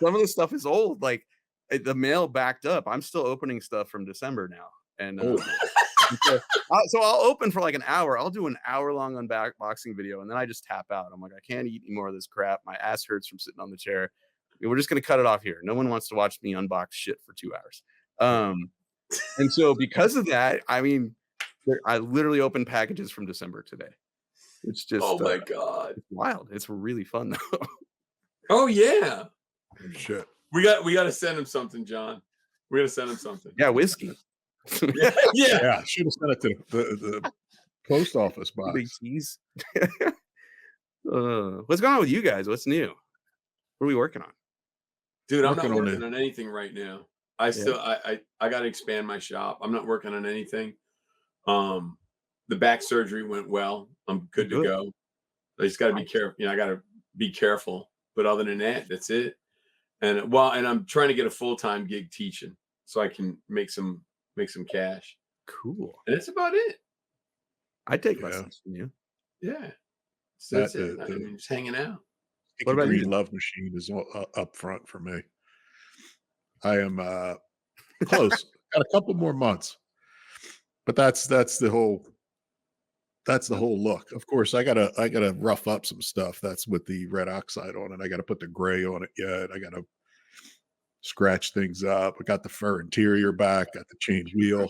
some of the stuff is old. Like the mail backed up. I'm still opening stuff from December now, and Oh, so I'll open for like an hour. I'll do an hour-long unboxing video, and then I just tap out. I'm like, I can't eat any more of this crap. My ass hurts from sitting on the chair. We're just gonna cut it off here. No one wants to watch me unbox shit for 2 hours. And so because of that, I mean, I literally opened packages from December today. It's just Oh my God. it's wild. It's really fun though. Oh yeah. shit. We got to send him something, John. We got to send him something. Yeah, whiskey. Yeah. Yeah, should have sent it to the post office Big box. tease. What's going on with you guys? What's new? What are we working on? Dude, I'm not Working on working it. on anything right now. I got to expand my shop. I'm not working on anything. The back surgery went well. I'm good to go. I just got to be careful. You know, I got to be careful. But other than that, that's it. And I'm trying to get a full-time gig teaching so I can make some cash. Cool. And that's about it. I take Yeah. lessons from you. Yeah. So that's it. The- I mean, just hanging out. What about Green you? Love Machine is up front for me. I am close. Got a couple more months, but that's the whole look. Of course, I gotta rough up some stuff. That's with the red oxide on it. I got to put the gray on it yet. I got to scratch things up. I got the fur interior back. Got the change wheel.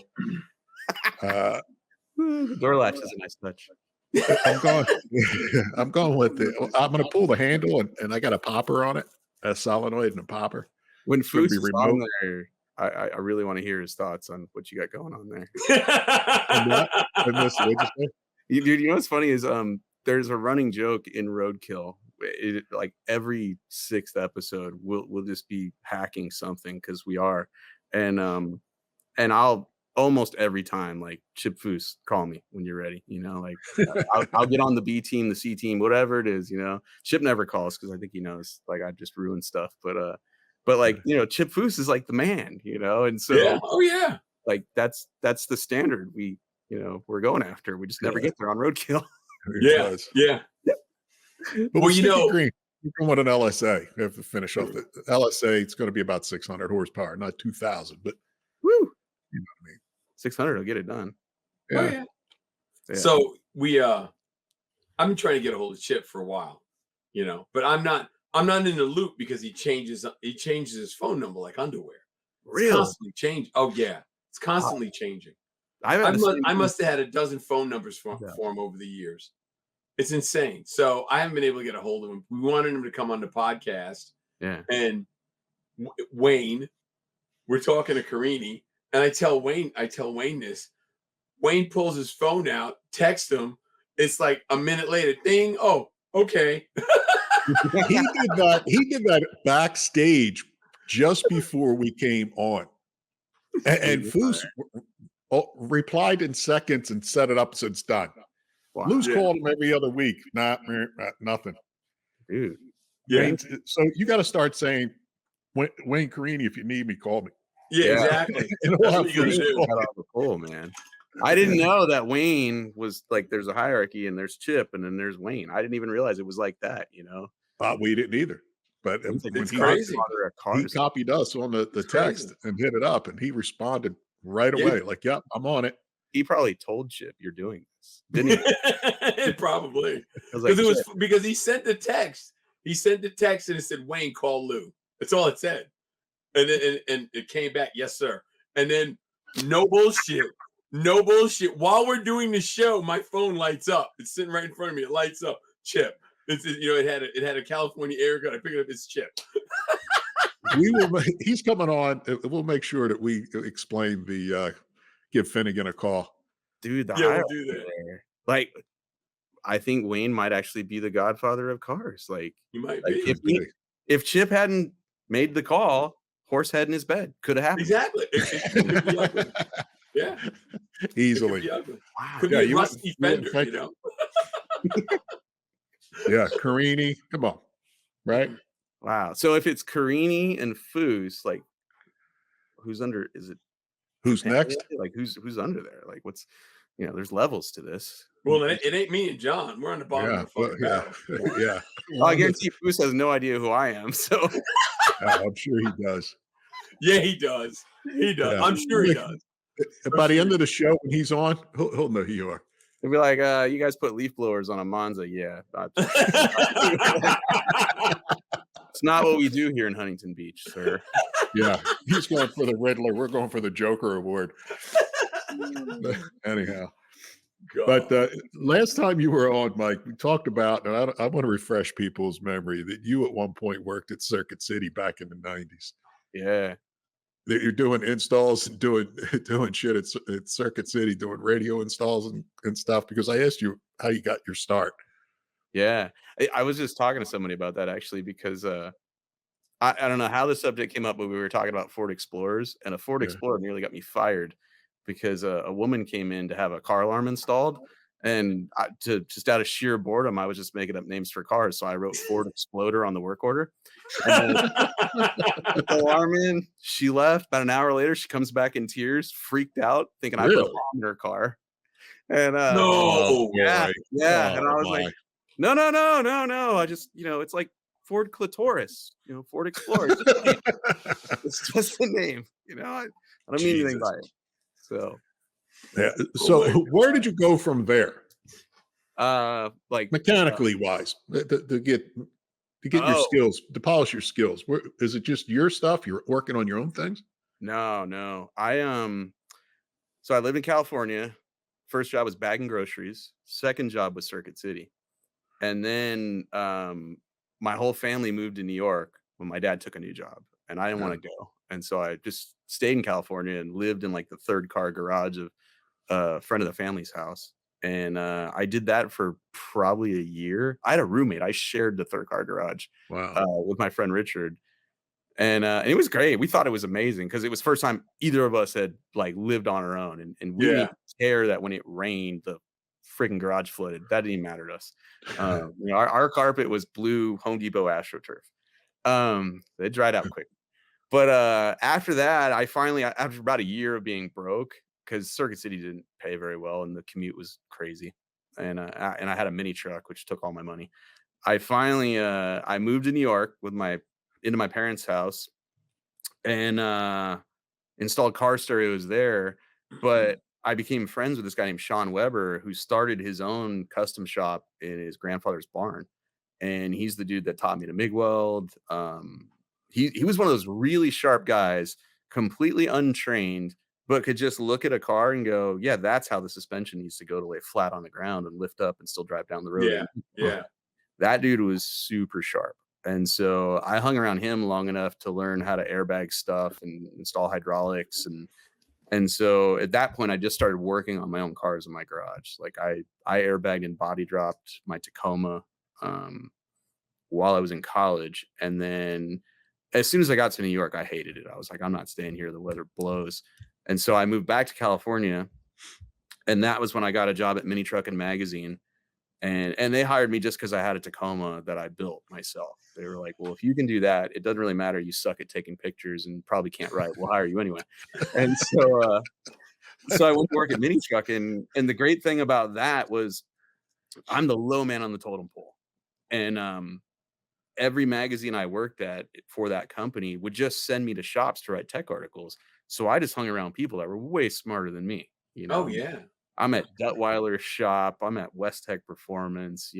The door latch is a nice touch. I'm going with it. I'm going to pull the handle and I got a popper on it, a solenoid and a popper. When It's gonna Foose be is on remote. there, I really want to hear his thoughts on what you got going on there. And this, what'd you say? Dude, you know what's funny is there's a running joke in Roadkill. Like every 6th episode, we'll just be hacking something because we are, and I'll almost every time like Chip Foose, call me when you're ready. You know, like I'll get on the B team, the C team, whatever it is. You know, Chip never calls because I think he knows like I just ruined stuff. But like you know, Chip Foose is like the man. You know, and so Yeah. Oh yeah. like that's the standard we're going after. We just never get there on Roadkill. Yeah. Yeah. But Well, with you Sticky know, Green, you can want an LSA. We have to finish off the LSA. It's going to be about 600 horsepower, not 2,000, but Woo! you know what I mean. 600 will get it done. oh, Yeah. yeah. Yeah. So I've been trying to get a hold of Chip for a while, you know, but I'm not in the loop because he changes his phone number like underwear. It's Really? constantly changing. Oh yeah, it's constantly changing. I must have had a dozen phone numbers for him over the years. It's insane. So I haven't been able to get a hold of him. We wanted him to come on the podcast. Yeah. And Wayne, we're talking to Carini, and I tell Wayne this. Wayne pulls his phone out, texts him. It's like a minute later, ding. Oh, okay. He did that backstage just before we came on. And Foose replied in seconds and set it up since done. Wow. Lou's called him every other week. Nothing. Dude. Yeah. So you got to start saying, Wayne Carini, if you need me, call me. Yeah, exactly. And That's we'll what you gotta have Foose do. call Got off the pole, man. I didn't know that Wayne was like there's a hierarchy and there's Chip and then there's Wayne. I didn't even realize it was like that, you know. We didn't either. But It's when It's crazy. he copied us on the text crazy. and hit it up, and he responded right Yeah. away, like, "Yep, I'm on it." He probably told Chip you're doing this, didn't he? Probably. I was like, Because he sent the text. He sent the text and it said, Wayne, call Lou. That's all it said. And then and it came back, yes, sir. And then no bullshit. No bullshit. While we're doing the show, my phone lights up. It's sitting right in front of me. It lights up. Chip. It had a California air gun. I picked it up. It's Chip. He's coming on. We'll make sure that we explain give Finnegan a call. dude, the We'll do that. there. Like, I think Wayne might actually be the godfather of cars. Like, You might like be. if Chip hadn't made the call, horse head in his bed could have happened. Exactly. It could be ugly. Yeah. Easily. It could be ugly. Wow. Could be a rusty fender, you know. Yeah, Carini. Come on. Right? Wow. So if it's Carini and Foose, like who's under? Is it Who's next? like who's under there? Like what's there's levels to this. Well, it ain't me and John. We're on the bottom Yeah, of the well, fucking yeah, barrel. yeah. I guarantee Foose has no idea who I am. So I'm sure he does. Yeah, he does. He does. Yeah. I'm sure he does. By the sure end he of the show, when he's on, he'll know who you are. they'll be like, you guys put leaf blowers on a Monza. Yeah. It's not what we do here in Huntington Beach, sir. Yeah, he's going for the Riddler. We're going for the Joker award. Anyhow, but God. last time you were on, Mike, we talked about, and I want to refresh people's memory that you at one point worked at Circuit City back in the '90s. Yeah. That you're doing installs and doing shit at Circuit City, doing radio installs and stuff. Because I asked you how you got your start. Yeah. I was just talking to somebody about that actually because I don't know how the subject came up, but we were talking about Ford Explorers, and a Ford Yeah. Explorer nearly got me fired because a woman came in to have a car alarm installed, and to just out of sheer boredom, I was just making up names for cars. So I wrote Ford Exploder on the work order. And then put the alarm in. She left. About an hour later, she comes back in tears, freaked out, thinking I put a Really? bomb in her car. And No. yeah, boy. yeah. And I Oh, was like, my. no, no, no, no, no. I just, it's like Ford Clitoris, Ford Explorer. It's just the name, I don't mean anything Jesus. by it. So, Yeah. Oh, So my where did you go from there, like, mechanically wise, to get your oh, skills, to polish your skills? Where is it just your stuff? You're working on your own things? no, no. So I lived in California. First job was bagging groceries. Second job was Circuit City. And then my whole family moved to New York when my dad took a new job, and I didn't want to go. And so I just stayed in California and lived in like the third car garage of a friend of the family's house. And I did that for probably a year. I had a roommate. I shared the third car garage Wow. with my friend Richard. And it was great. We thought it was amazing because it was first time either of us had like lived on our own, and we didn't Yeah. even care that when it rained, the freaking garage flooded. That didn't even matter to us. Our carpet was blue Home Depot AstroTurf. It dried out quick. But after that, I finally, after about a year of being broke, because Circuit City didn't pay very well and the commute was crazy, and I had a mini truck which took all my money. I finally I moved to New York into my parents' house and installed car stereos there. But I became friends with this guy named Sean Weber, who started his own custom shop in his grandfather's barn. And he's the dude that taught me to MIG weld. He was one of those really sharp guys, completely untrained, but could just look at a car and go, yeah, that's how the suspension needs to go to lay flat on the ground and lift up and still drive down the road. Yeah. Yeah. That dude was super sharp. And so I hung around him long enough to learn how to airbag stuff and install hydraulics. And so at that point, I just started working on my own cars in my garage. Like I airbagged and body dropped my Tacoma while I was in college. And then as soon as I got to New York, I hated it. I was like, I'm not staying here. The weather blows. And so I moved back to California. And that was when I got a job at Mini Truckin' Magazine. And they hired me just because I had a Tacoma that I built myself. They were like, well, if you can do that, it doesn't really matter. You suck at taking pictures and probably can't write. We'll hire you anyway. And so I went to work at Mini Truckin'. And the great thing about that was I'm the low man on the totem pole. And every magazine I worked at for that company would just send me to shops to write tech articles. So I just hung around people that were way smarter than me. Oh yeah. I'm at Duttweiler's shop. I'm at West Tech Performance.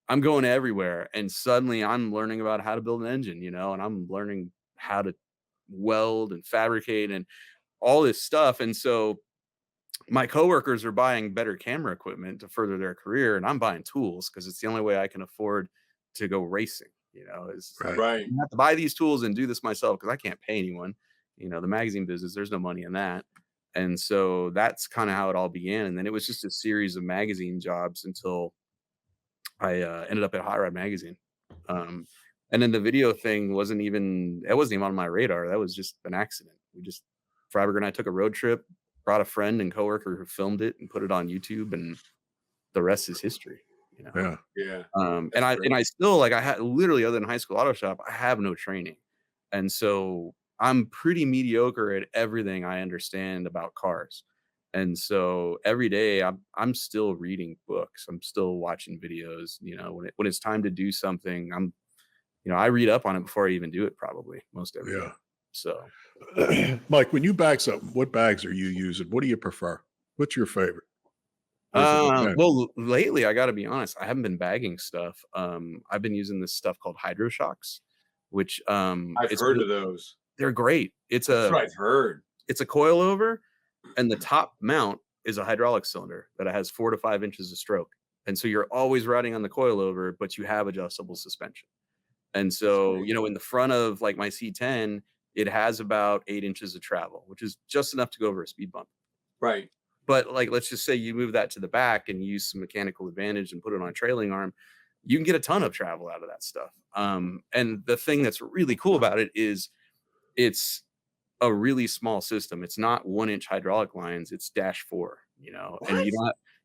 I'm going everywhere, and suddenly I'm learning about how to build an engine. And I'm learning how to weld and fabricate and all this stuff. And so my coworkers are buying better camera equipment to further their career, and I'm buying tools because it's the only way I can afford to go racing. Is like, Right. I have to buy these tools and do this myself because I can't pay anyone. The magazine business, there's no money in that. And so that's kind of how it all began. And then it was just a series of magazine jobs until I ended up at Hot Rod Magazine. And then the video thing wasn't even on my radar. That was just an accident. Freiberger and I took a road trip, brought a friend and coworker who filmed it and put it on YouTube, and the rest is history. Yeah. Yeah. And I still, like, I had literally, other than high school auto shop, I have no training. And so I'm pretty mediocre at everything I understand about cars. And so every day I'm still reading books. I'm still watching videos. You know, when it's time to do something, I read up on it before I even do it, probably most every day. Yeah. So Mike, when you bag something, what bags are you using? What do you prefer? What's your favorite? Does it depend? well, lately I got to be honest, I haven't been bagging stuff. I've been using this stuff called hydro shocks, which I've it's heard of those. they're great. That's what I've heard. It's a coilover, and the top mount is a hydraulic cylinder that has 4 to 5 inches of stroke. And so you're always riding on the coilover, but you have adjustable suspension. And so, in the front of like my C10, it has about 8 inches of travel, which is just enough to go over a speed bump. Right. But like, let's just say you move that to the back and use some mechanical advantage and put it on a trailing arm, you can get a ton of travel out of that stuff. And the thing that's really cool about it is it's a really small system. It's not 1-inch hydraulic lines. It's -4, What? and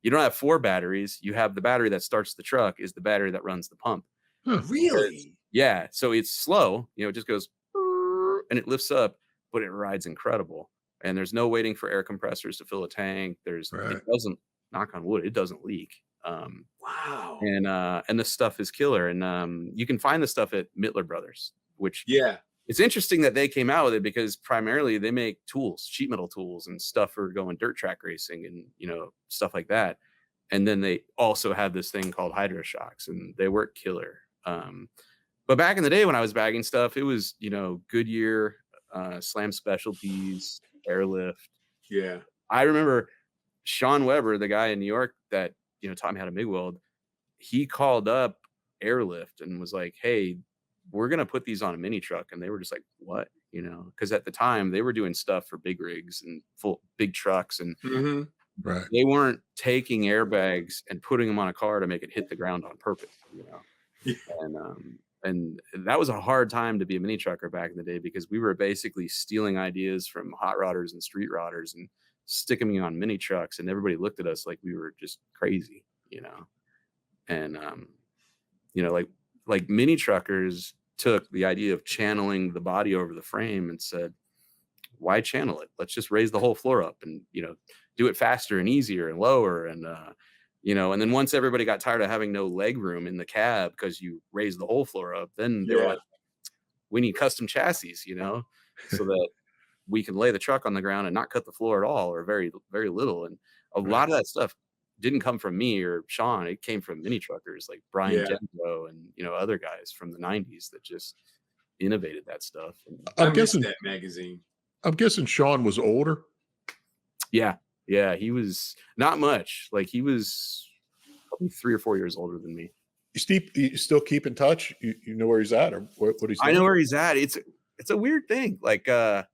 you don't have 4 batteries. You have the battery that starts the truck is the battery that runs the pump. Really? Yeah. So it's slow, it just goes and it lifts up, but it rides incredible. And there's no waiting for air compressors to fill a tank. Right. It doesn't, knock on wood, it doesn't leak. Wow. And this stuff is killer. And you can find the stuff at Mittler Brothers, which it's interesting that they came out with it because primarily they make tools, sheet metal tools and stuff for going dirt track racing and, stuff like that. And then they also have this thing called hydro shocks and they work killer. But back in the day when I was bagging stuff, it was, Goodyear, Slam Specialties, Airlift. Yeah. I remember Sean Weber, the guy in New York that, taught me how to MIG weld. He called up Airlift and was like, hey, we're going to put these on a mini truck. And they were just like, what? Because at the time they were doing stuff for big rigs and full big trucks. And Right. they weren't taking airbags and putting them on a car to make it hit the ground on purpose, And that was a hard time to be a mini trucker back in the day because we were basically stealing ideas from hot rodders and street rodders and sticking them on mini trucks. And everybody looked at us like we were just crazy, And, like mini truckers took the idea of channeling the body over the frame and said, why channel it? Let's just raise the whole floor up and, do it faster and easier and lower. And, and then once everybody got tired of having no leg room in the cab because you raised the whole floor up, then they were like, we need custom chassis, so that we can lay the truck on the ground and not cut the floor at all or very, very little. And a lot of that stuff didn't come from me or Sean. It came from mini truckers like Brian Genzo and, other guys from the 90s that just innovated that stuff. And I'm guessing that magazine. I'm guessing Sean was older. Yeah. Yeah. He was not much. Like he was probably 3 or 4 years older than me. You still keep in touch? You know where he's at or what he's doing? I know where he's at. It's a weird thing. Like, I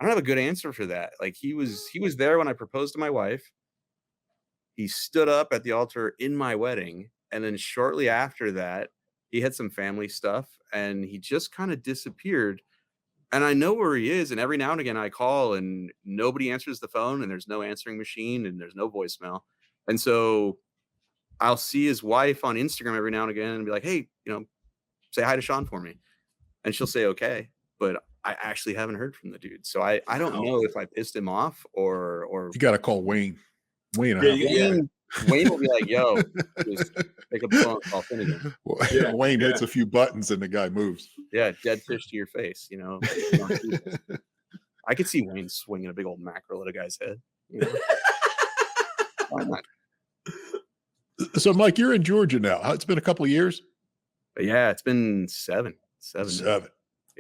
don't have a good answer for that. Like he was there when I proposed to my wife. He stood up at the altar in my wedding. And then shortly after that, he had some family stuff and he just kind of disappeared. And I know where he is. And every now and again I call and nobody answers the phone and there's no answering machine and there's no voicemail. And so I'll see his wife on Instagram every now and again and be like, hey, say hi to Sean for me. And she'll say, okay. But I actually haven't heard from the dude. So I don't know if I pissed him off or you got to call Wayne. Wayne will be like, yo, just pick up the phone and call Finnegan. Wayne hits a few buttons and the guy moves. Yeah, dead fish to your face, I could see Wayne swinging a big old mackerel at a guy's head. Why not? So, Mike, you're in Georgia now. It's been a couple of years? But yeah, it's been seven. Yeah.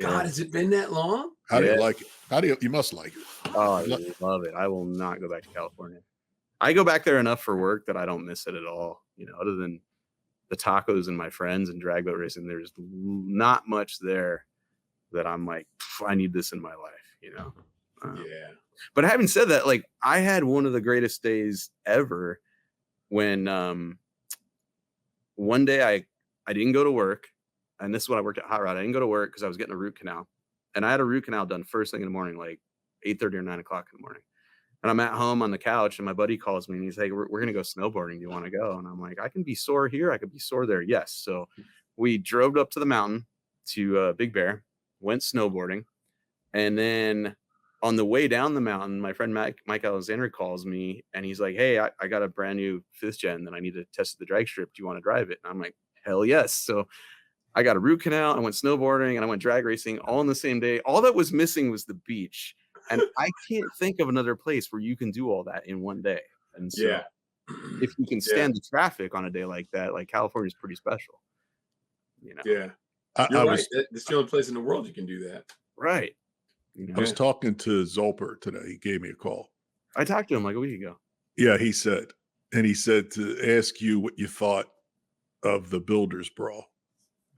God, has it been that long? How do you like it? You must like it. Oh, I love it. I will not go back to California. I go back there enough for work that I don't miss it at all. Other than the tacos and my friends and drag boat racing, there's not much there that I'm like, I need this in my life, But having said that, like I had one of the greatest days ever when one day I didn't go to work. And this is when I worked at Hot Rod. I didn't go to work because I was getting a root canal. And I had a root canal done first thing in the morning, like 8:30 or 9 o'clock in the morning. And I'm at home on the couch and my buddy calls me and he's like, we're going to go snowboarding. Do you want to go? And I'm like, I can be sore here. I could be sore there. Yes. So we drove up to the mountain to Big Bear, went snowboarding. And then on the way down the mountain, my friend Mike Alexander calls me and he's like, "Hey, I got a brand new 5th gen that I need to test the drag strip. Do you want to drive it?" And I'm like, "Hell yes!" So I got a root canal. I went snowboarding and I went drag racing all in the same day. All that was missing was the beach, and I can't think of another place where you can do all that in one day. And so, Yeah. if you can stand the traffic on a day like that, like California is pretty special. You know, Yeah. I You're right. was That's the only place in the world you can do that. right? You know, I was talking to Zolper today. He gave me a call. I talked to him like a week ago. Yeah, he said to ask you what you thought of the Builders Brawl.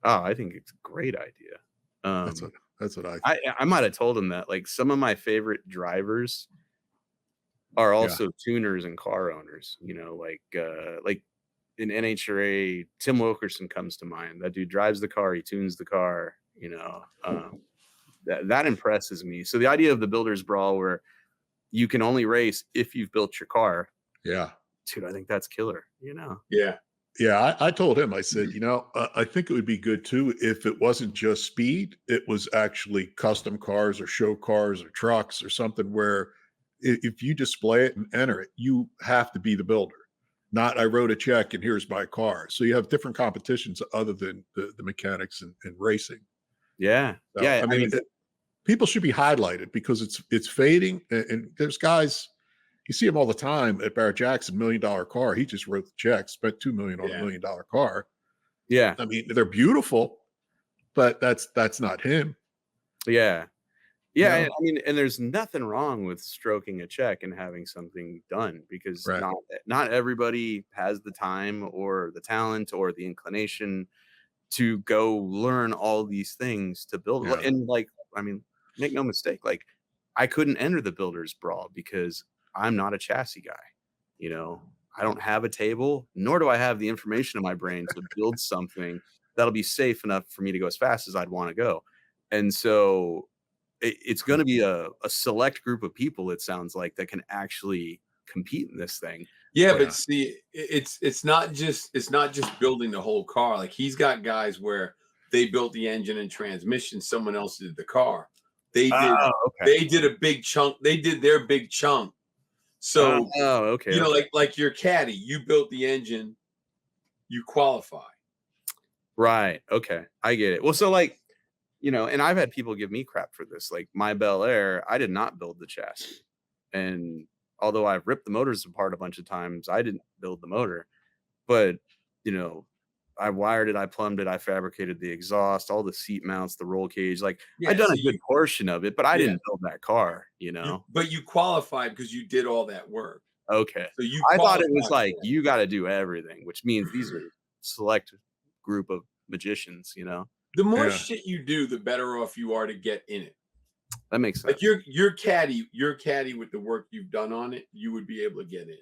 Oh, I think it's a great idea. That's what I think. I might have told him that. Like some of my favorite drivers are also tuners and car owners. You know, like in NHRA, Tim Wilkerson comes to mind. That dude drives the car, he tunes the car. You know, that impresses me. So the idea of the Builders Brawl, where you can only race if you've built your car, Yeah. dude, I think that's killer. You know, Yeah. Yeah, I told him, I said, I think it would be good too if it wasn't just speed, it was actually custom cars or show cars or trucks or something where if you display it and enter it, you have to be the builder. Not I wrote a check and here's my car. So you have different competitions other than the mechanics and racing. yeah, So, yeah. I mean, people should be highlighted because it's fading, and there's guys. You see him all the time at Barrett Jackson, $1 million car. He just wrote the check, spent $2 million on a $1 million car. Yeah, I mean, they're beautiful, but that's not him. yeah. You Yeah, know? I mean, and there's nothing wrong with stroking a check and having something done because Right. not everybody has the time or the talent or the inclination to go learn all these things to build. Yeah. And like, I mean, make no mistake, like I couldn't enter the Builders Brawl because I'm not a chassis guy. You know, I don't have a table, nor do I have the information in my brain to build something that'll be safe enough for me to go as fast as I'd want to go. And so it's going to be a select group of people, it sounds like, that can actually compete in this thing. Yeah, Yeah. but see, it's not just building the whole car. Like he's got guys where they built the engine and transmission, someone else did the car. They did a big chunk. They did their big chunk. So okay. you know, like your caddy, you built the engine, you qualify. Right. Okay. I get it. Well, so like, you know, and I've had people give me crap for this. Like my Bel Air, I did not build the chassis. And although I've ripped the motors apart a bunch of times, I didn't build the motor. But, you know, I wired it, I plumbed it, I fabricated the exhaust, all the seat mounts, the roll cage. Like I've done a good portion of it, but I didn't build that car, you know. But you qualified because you did all that work. Okay. So I thought it was like you got to do everything, which means these are select group of magicians, you know. The more shit you do, the better off you are to get in it. That makes sense. Like your caddy with the work you've done on it, you would be able to get in.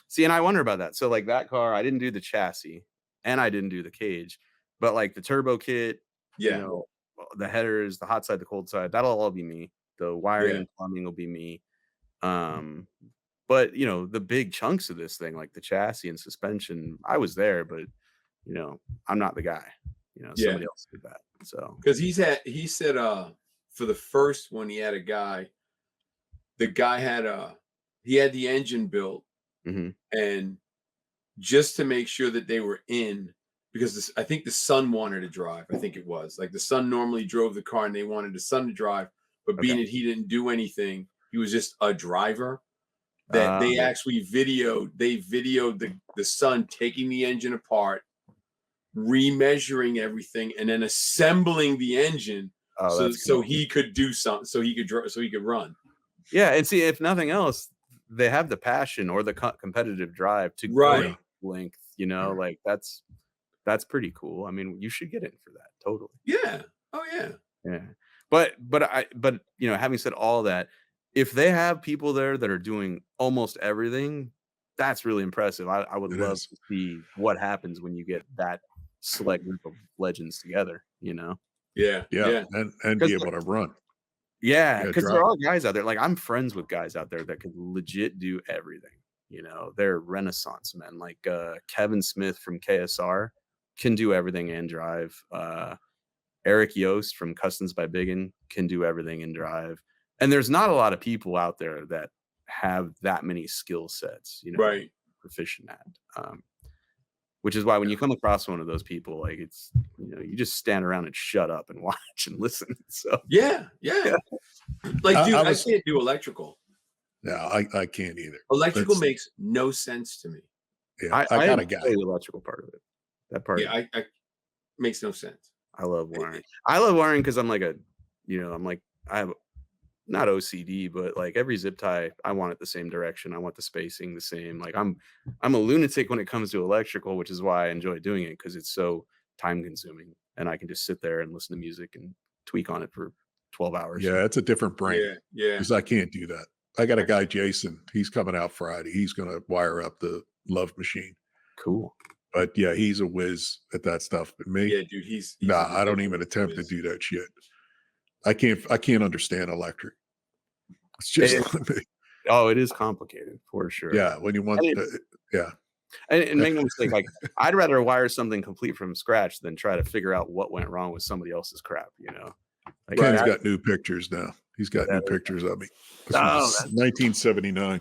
See, and I wonder about that. So like that car, I didn't do the chassis and I didn't do the cage, but like the turbo kit, you know, the headers, the hot side, the cold side, that'll all be me. The wiring and plumbing will be me. But you know, the big chunks of this thing, like the chassis and suspension, I was there, but you know, I'm not the guy. You know, somebody else did that. So because he said for the first one he had a guy. The guy had he had the engine built, and just to make sure that they were in, because I think the son wanted to drive. I think it was like the son normally drove the car, and they wanted the son to drive, but being that he didn't do anything, he was just a driver. That they actually videoed the son taking the engine apart, remeasuring everything, and then assembling the engine so he could do something, so he could run. Yeah, and see, if nothing else, they have the passion or the competitive drive to go length. You know, like that's pretty cool. I mean, you should get in for that. Totally. Yeah. Oh yeah. Yeah. But you know, having said all that, if they have people there that are doing almost everything, that's really impressive. I would love to see what happens when you get that select group of legends together, you know? Yeah. And be able to run. Yeah, because there are guys out there. Like I'm friends with guys out there that could legit do everything. You know, they're Renaissance men. Like Kevin Smith from KSR can do everything and drive. Eric Yost from Customs by Biggin can do everything and drive. And there's not a lot of people out there that have that many skill sets, you know, Right. proficient at. Which is why when you come across one of those people, like it's, you know, you just stand around and shut up and watch and listen. So Yeah. Like, dude, I was- can't do electrical. No, I can't either. Electrical That's- makes no sense to me. Yeah, I got got a guy. the electrical part of it. That part, Yeah, I makes no sense. I love wiring. I love wiring because I'm like I have not OCD, but like every zip tie, I want it the same direction. I want the spacing the same. Like I'm a lunatic when it comes to electrical, which is why I enjoy doing it because it's so time consuming, and I can just sit there and listen to music and tweak on it for 12 hours. Yeah, it's a different brain Yeah. because I can't do that. I got a guy, Jason. He's coming out Friday. He's going to wire up the Love Machine. Cool. But yeah, he's a whiz at that stuff. But me, Yeah, dude, he's nah, a I don't even attempt to do that shit. I can't understand electric. It's just not me. Oh, it is complicated for sure. Yeah, when you want, yeah. And make no mistake, like I'd rather wire something complete from scratch than try to figure out what went wrong with somebody else's crap, you know. Like, Ken's got new pictures now. He's got new pictures of me. This was 1979.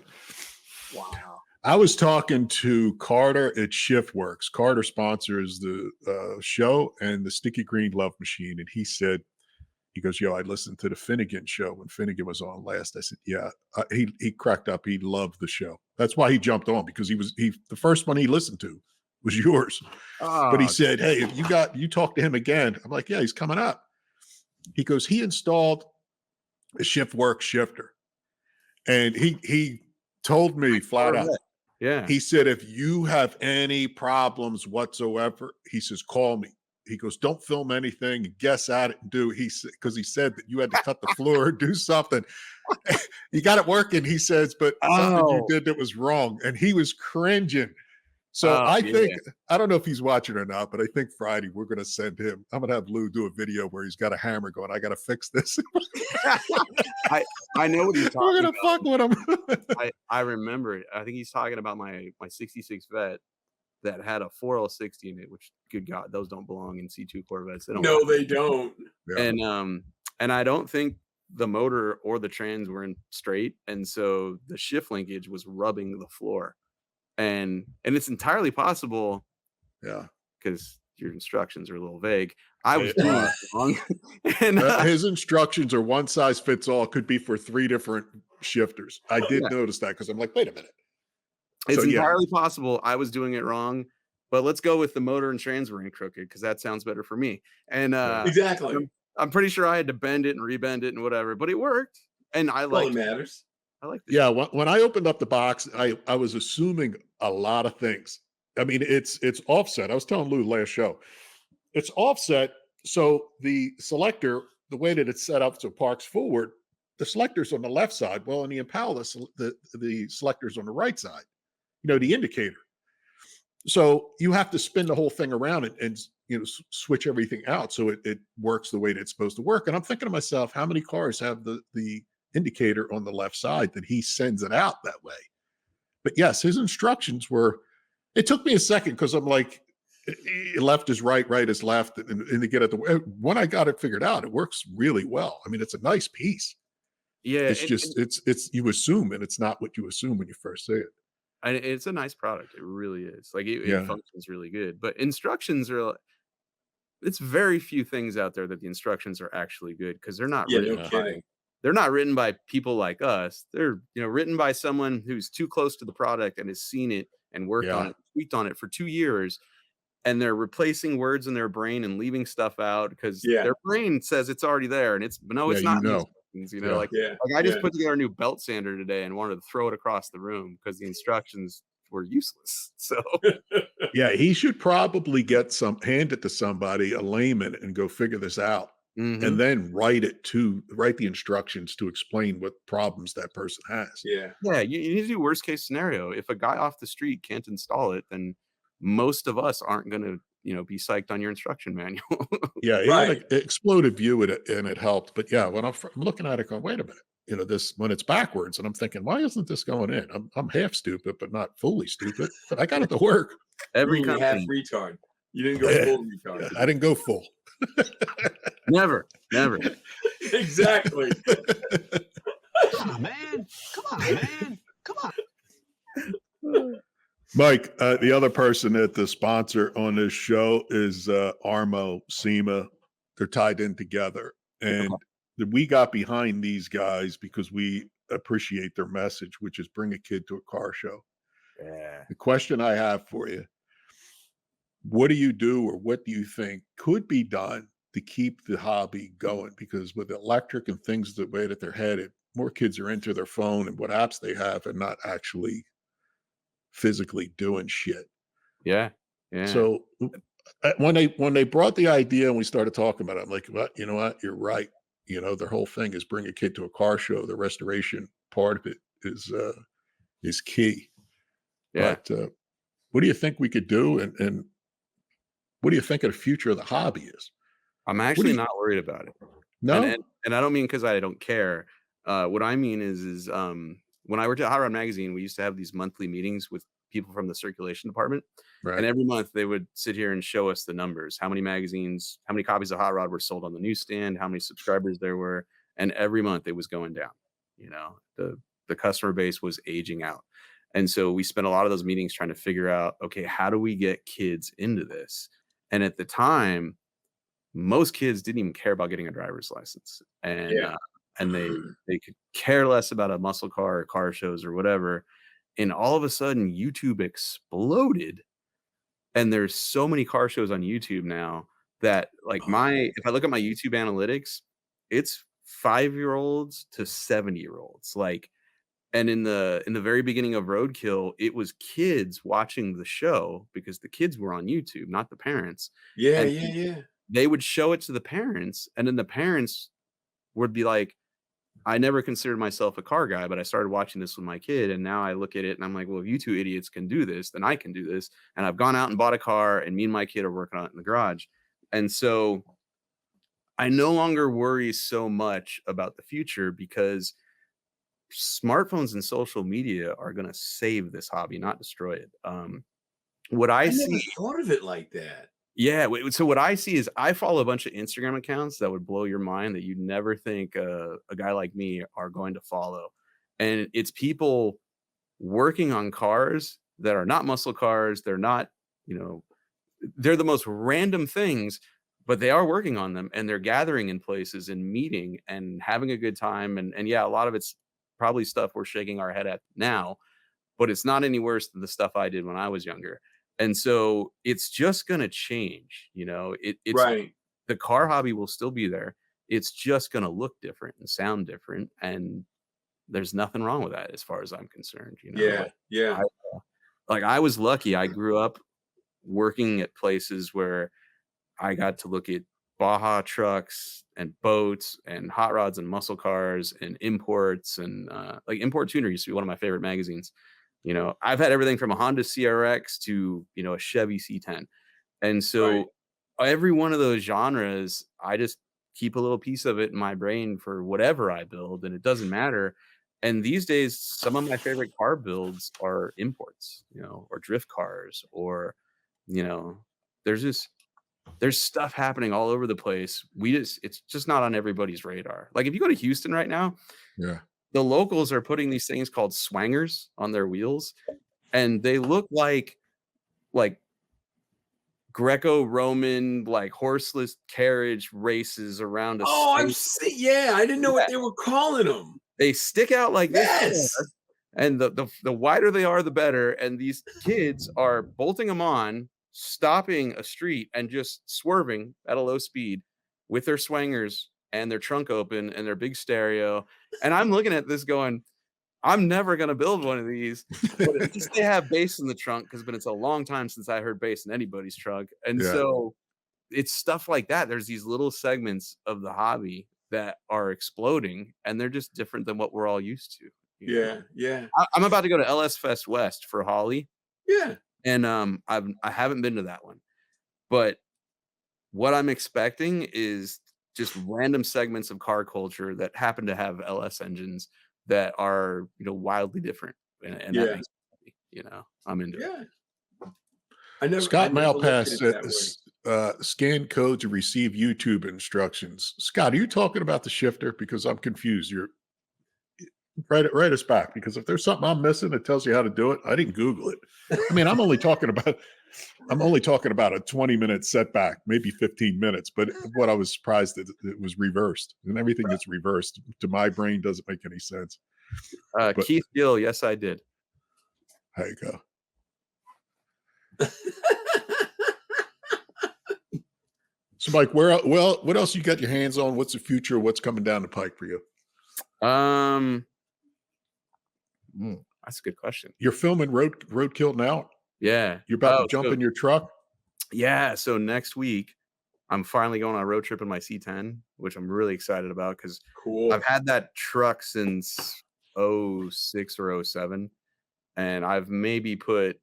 wow. I was talking to Carter at Shiftworks. Carter sponsors the show and the Sticky Green Love Machine. And he goes, yo, I listened to the Finnegan show when Finnegan was on last. I said, yeah. He cracked up. He loved the show. That's why he jumped on, because the first one he listened to was yours. But he said, hey, if you talk to him again. I'm like, yeah, he's coming up. He goes, he installed a Shiftworks shifter. And he told me flat out. Yeah. He said, if you have any problems whatsoever, he says, call me. He goes, don't film anything, guess at it and do. Because he said that you had to cut the floor or do something. You got it working, he says, but something you did that was wrong. And he was cringing. So I don't know if he's watching or not, but I think Friday we're going to send him. I'm going to have Lou do a video where he's got a hammer going, I got to fix this. I know what he's talking about. We're going to fuck with him. I remember it. I think he's talking about my 66 vet that had a 4060 in it, which, good God, those don't belong in C2 Corvettes. They don't. Yeah. And I don't think the motor or the trans were in straight. And so the shift linkage was rubbing the floor. And it's entirely possible, because your instructions are a little vague. I was doing it wrong. And his instructions are one size fits all. Could be for 3 different shifters. I did notice that because I'm like, wait a minute. It's entirely possible I was doing it wrong, but let's go with the motor and trans were in crooked because that sounds better for me. And exactly, I'm pretty sure I had to bend it and rebend it and whatever, but it worked. And I like it matters. I like this. Yeah, when I opened up the box, I was assuming a lot of things. I mean, it's offset. I was telling Lou last show, it's offset. So the selector, the way that it's set up so it parks forward, the selector's on the left side. Well, in the Impala, the selector's on the right side. You know, the indicator. So you have to spin the whole thing around and switch everything out so it works the way that it's supposed to work. And I'm thinking to myself, how many cars have the indicator on the left side that he sends it out that way? But yes, his instructions it took me a second because I'm like, left is right, right is left, and to get at when I got it figured out, it works really well. I mean, it's a nice piece. Yeah, it's you assume, and it's not what you assume when you first see it. And it's a nice product. It really is. Like it functions really good. But instructions it's very few things out there that the instructions are actually good because they're not they're not written by people like us. They're written by someone who's too close to the product and has seen it and worked on it, tweaked on it for 2 years. And they're replacing words in their brain and leaving stuff out because their brain says it's already there. And it's not. Like I just put together a new belt sander today and wanted to throw it across the room because the instructions were useless. So yeah, he should probably hand it to somebody, a layman, and go figure this out. Mm-hmm. And then write the instructions to explain what problems that person has. Yeah. You need to do worst case scenario. If a guy off the street can't install it, then most of us aren't going to be psyched on your instruction manual. Yeah, he had an exploded view and it helped. But yeah, when I'm looking at it going, wait a minute, this when it's backwards, and I'm thinking, why isn't this going in? I'm half stupid, but not fully stupid. But I got it to work. Every half retard. You didn't go full retard. I didn't go full. Never. Exactly. Mike, the other person that the sponsor on this show is Armo SEMA. They're tied in together. And we got behind these guys because we appreciate their message, which is bring a kid to a car show. Yeah. The question I have for you, what do you do or what do you think could be done to keep the hobby going? Because with electric and things the way that they're headed, more kids are into their phone and what apps they have and not actually physically doing shit. Yeah. Yeah. So when they brought the idea and we started talking about it, I'm like, well, you know what? You're right. You know, their whole thing is bring a kid to a car show. The restoration part of it is key. Yeah. But what do you think we could do? And what do you think of the future of the hobby is? I'm actually not worried about it. No? And I don't mean because I don't care. What I mean is when I worked at Hot Rod Magazine, we used to have these monthly meetings with people from the circulation department. Right. And every month they would sit here and show us the numbers, how many magazines, how many copies of Hot Rod were sold on the newsstand, how many subscribers there were. And every month it was going down. You know, the customer base was aging out. And so we spent a lot of those meetings trying to figure out, okay, how do we get kids into this? And at the time, most kids didn't even care about getting a driver's license. And they could care less about a muscle car or car shows or whatever. And all of a sudden, YouTube exploded. And there's so many car shows on YouTube now that like if I look at my YouTube analytics, it's 5-year-olds to 70-year-olds. Like, and in the very beginning of Roadkill, it was kids watching the show because the kids were on YouTube, not the parents. Yeah, And yeah. they would show it to the parents, and then the parents would be like, I never considered myself a car guy, but I started watching this with my kid, and now I look at it and I'm like, well, if you two idiots can do this, then I can do this. And I've gone out and bought a car, and me and my kid are working on it in the garage. And so I no longer worry so much about the future because smartphones and social media are going to save this hobby, not destroy it. What I never see, thought of it like that. yeah. So what I see is I follow a bunch of Instagram accounts that would blow your mind that you'd never think a guy like me are going to follow. And it's people working on cars that are not muscle cars. They're not, they're the most random things, but they are working on them and they're gathering in places and meeting and having a good time. And yeah, a lot of it's probably stuff we're shaking our head at now, but it's not any worse than the stuff I did when I was younger. And so it's just going to change. It's right. The car hobby will still be there. It's just going to look different and sound different. And there's nothing wrong with that as far as I'm concerned. Yeah. I was lucky. I grew up working at places where I got to look at Baja trucks and boats and hot rods and muscle cars and imports and like Import Tuner used to be one of my favorite magazines. I've had everything from a Honda CRX to, a Chevy C10. And so every one of those genres, I just keep a little piece of it in my brain for whatever I build, and it doesn't matter. And these days, some of my favorite car builds are imports, or drift cars, or, there's stuff happening all over the place. It's just not on everybody's radar. Like if you go to Houston right now, the locals are putting these things called swangers on their wheels, and they look like Greco-Roman, like horseless carriage races around a I've seen. Yeah, I didn't know what they were calling them. They stick out like this, and the wider they are, the better. And these kids are bolting them on, stopping a street, and just swerving at a low speed with their swangers and their trunk open and their big stereo. And I'm looking at this going, I'm never going to build one of these, but at least they have bass in the trunk because it's a long time since I heard bass in anybody's trunk. And so it's stuff like that. There's these little segments of the hobby that are exploding, and they're just different than what we're all used to. Yeah. I'm about to go to LS Fest West for Holly. Yeah. And I haven't been to that one, but what I'm expecting is just random segments of car culture that happen to have LS engines that are, wildly different. And that makes me, I'm into it. Scott Malpass said, scan code to receive YouTube instructions. Scott, are you talking about the shifter? Because I'm confused. Write us back, because if there's something I'm missing that tells you how to do it, I didn't Google it. I mean, I'm only talking about a 20-minute setback, maybe 15 minutes. But what I was surprised that it was reversed, and everything that's reversed to my brain doesn't make any sense. But Keith Gill, yes, I did. there you go. So, Mike, what else you got your hands on? What's the future? What's coming down the pike for you? That's a good question. You're filming Roadkill now? Yeah. You're about to jump in your truck? Yeah. So next week, I'm finally going on a road trip in my C10, which I'm really excited about because I've had that truck since 06 or 07, and I've maybe put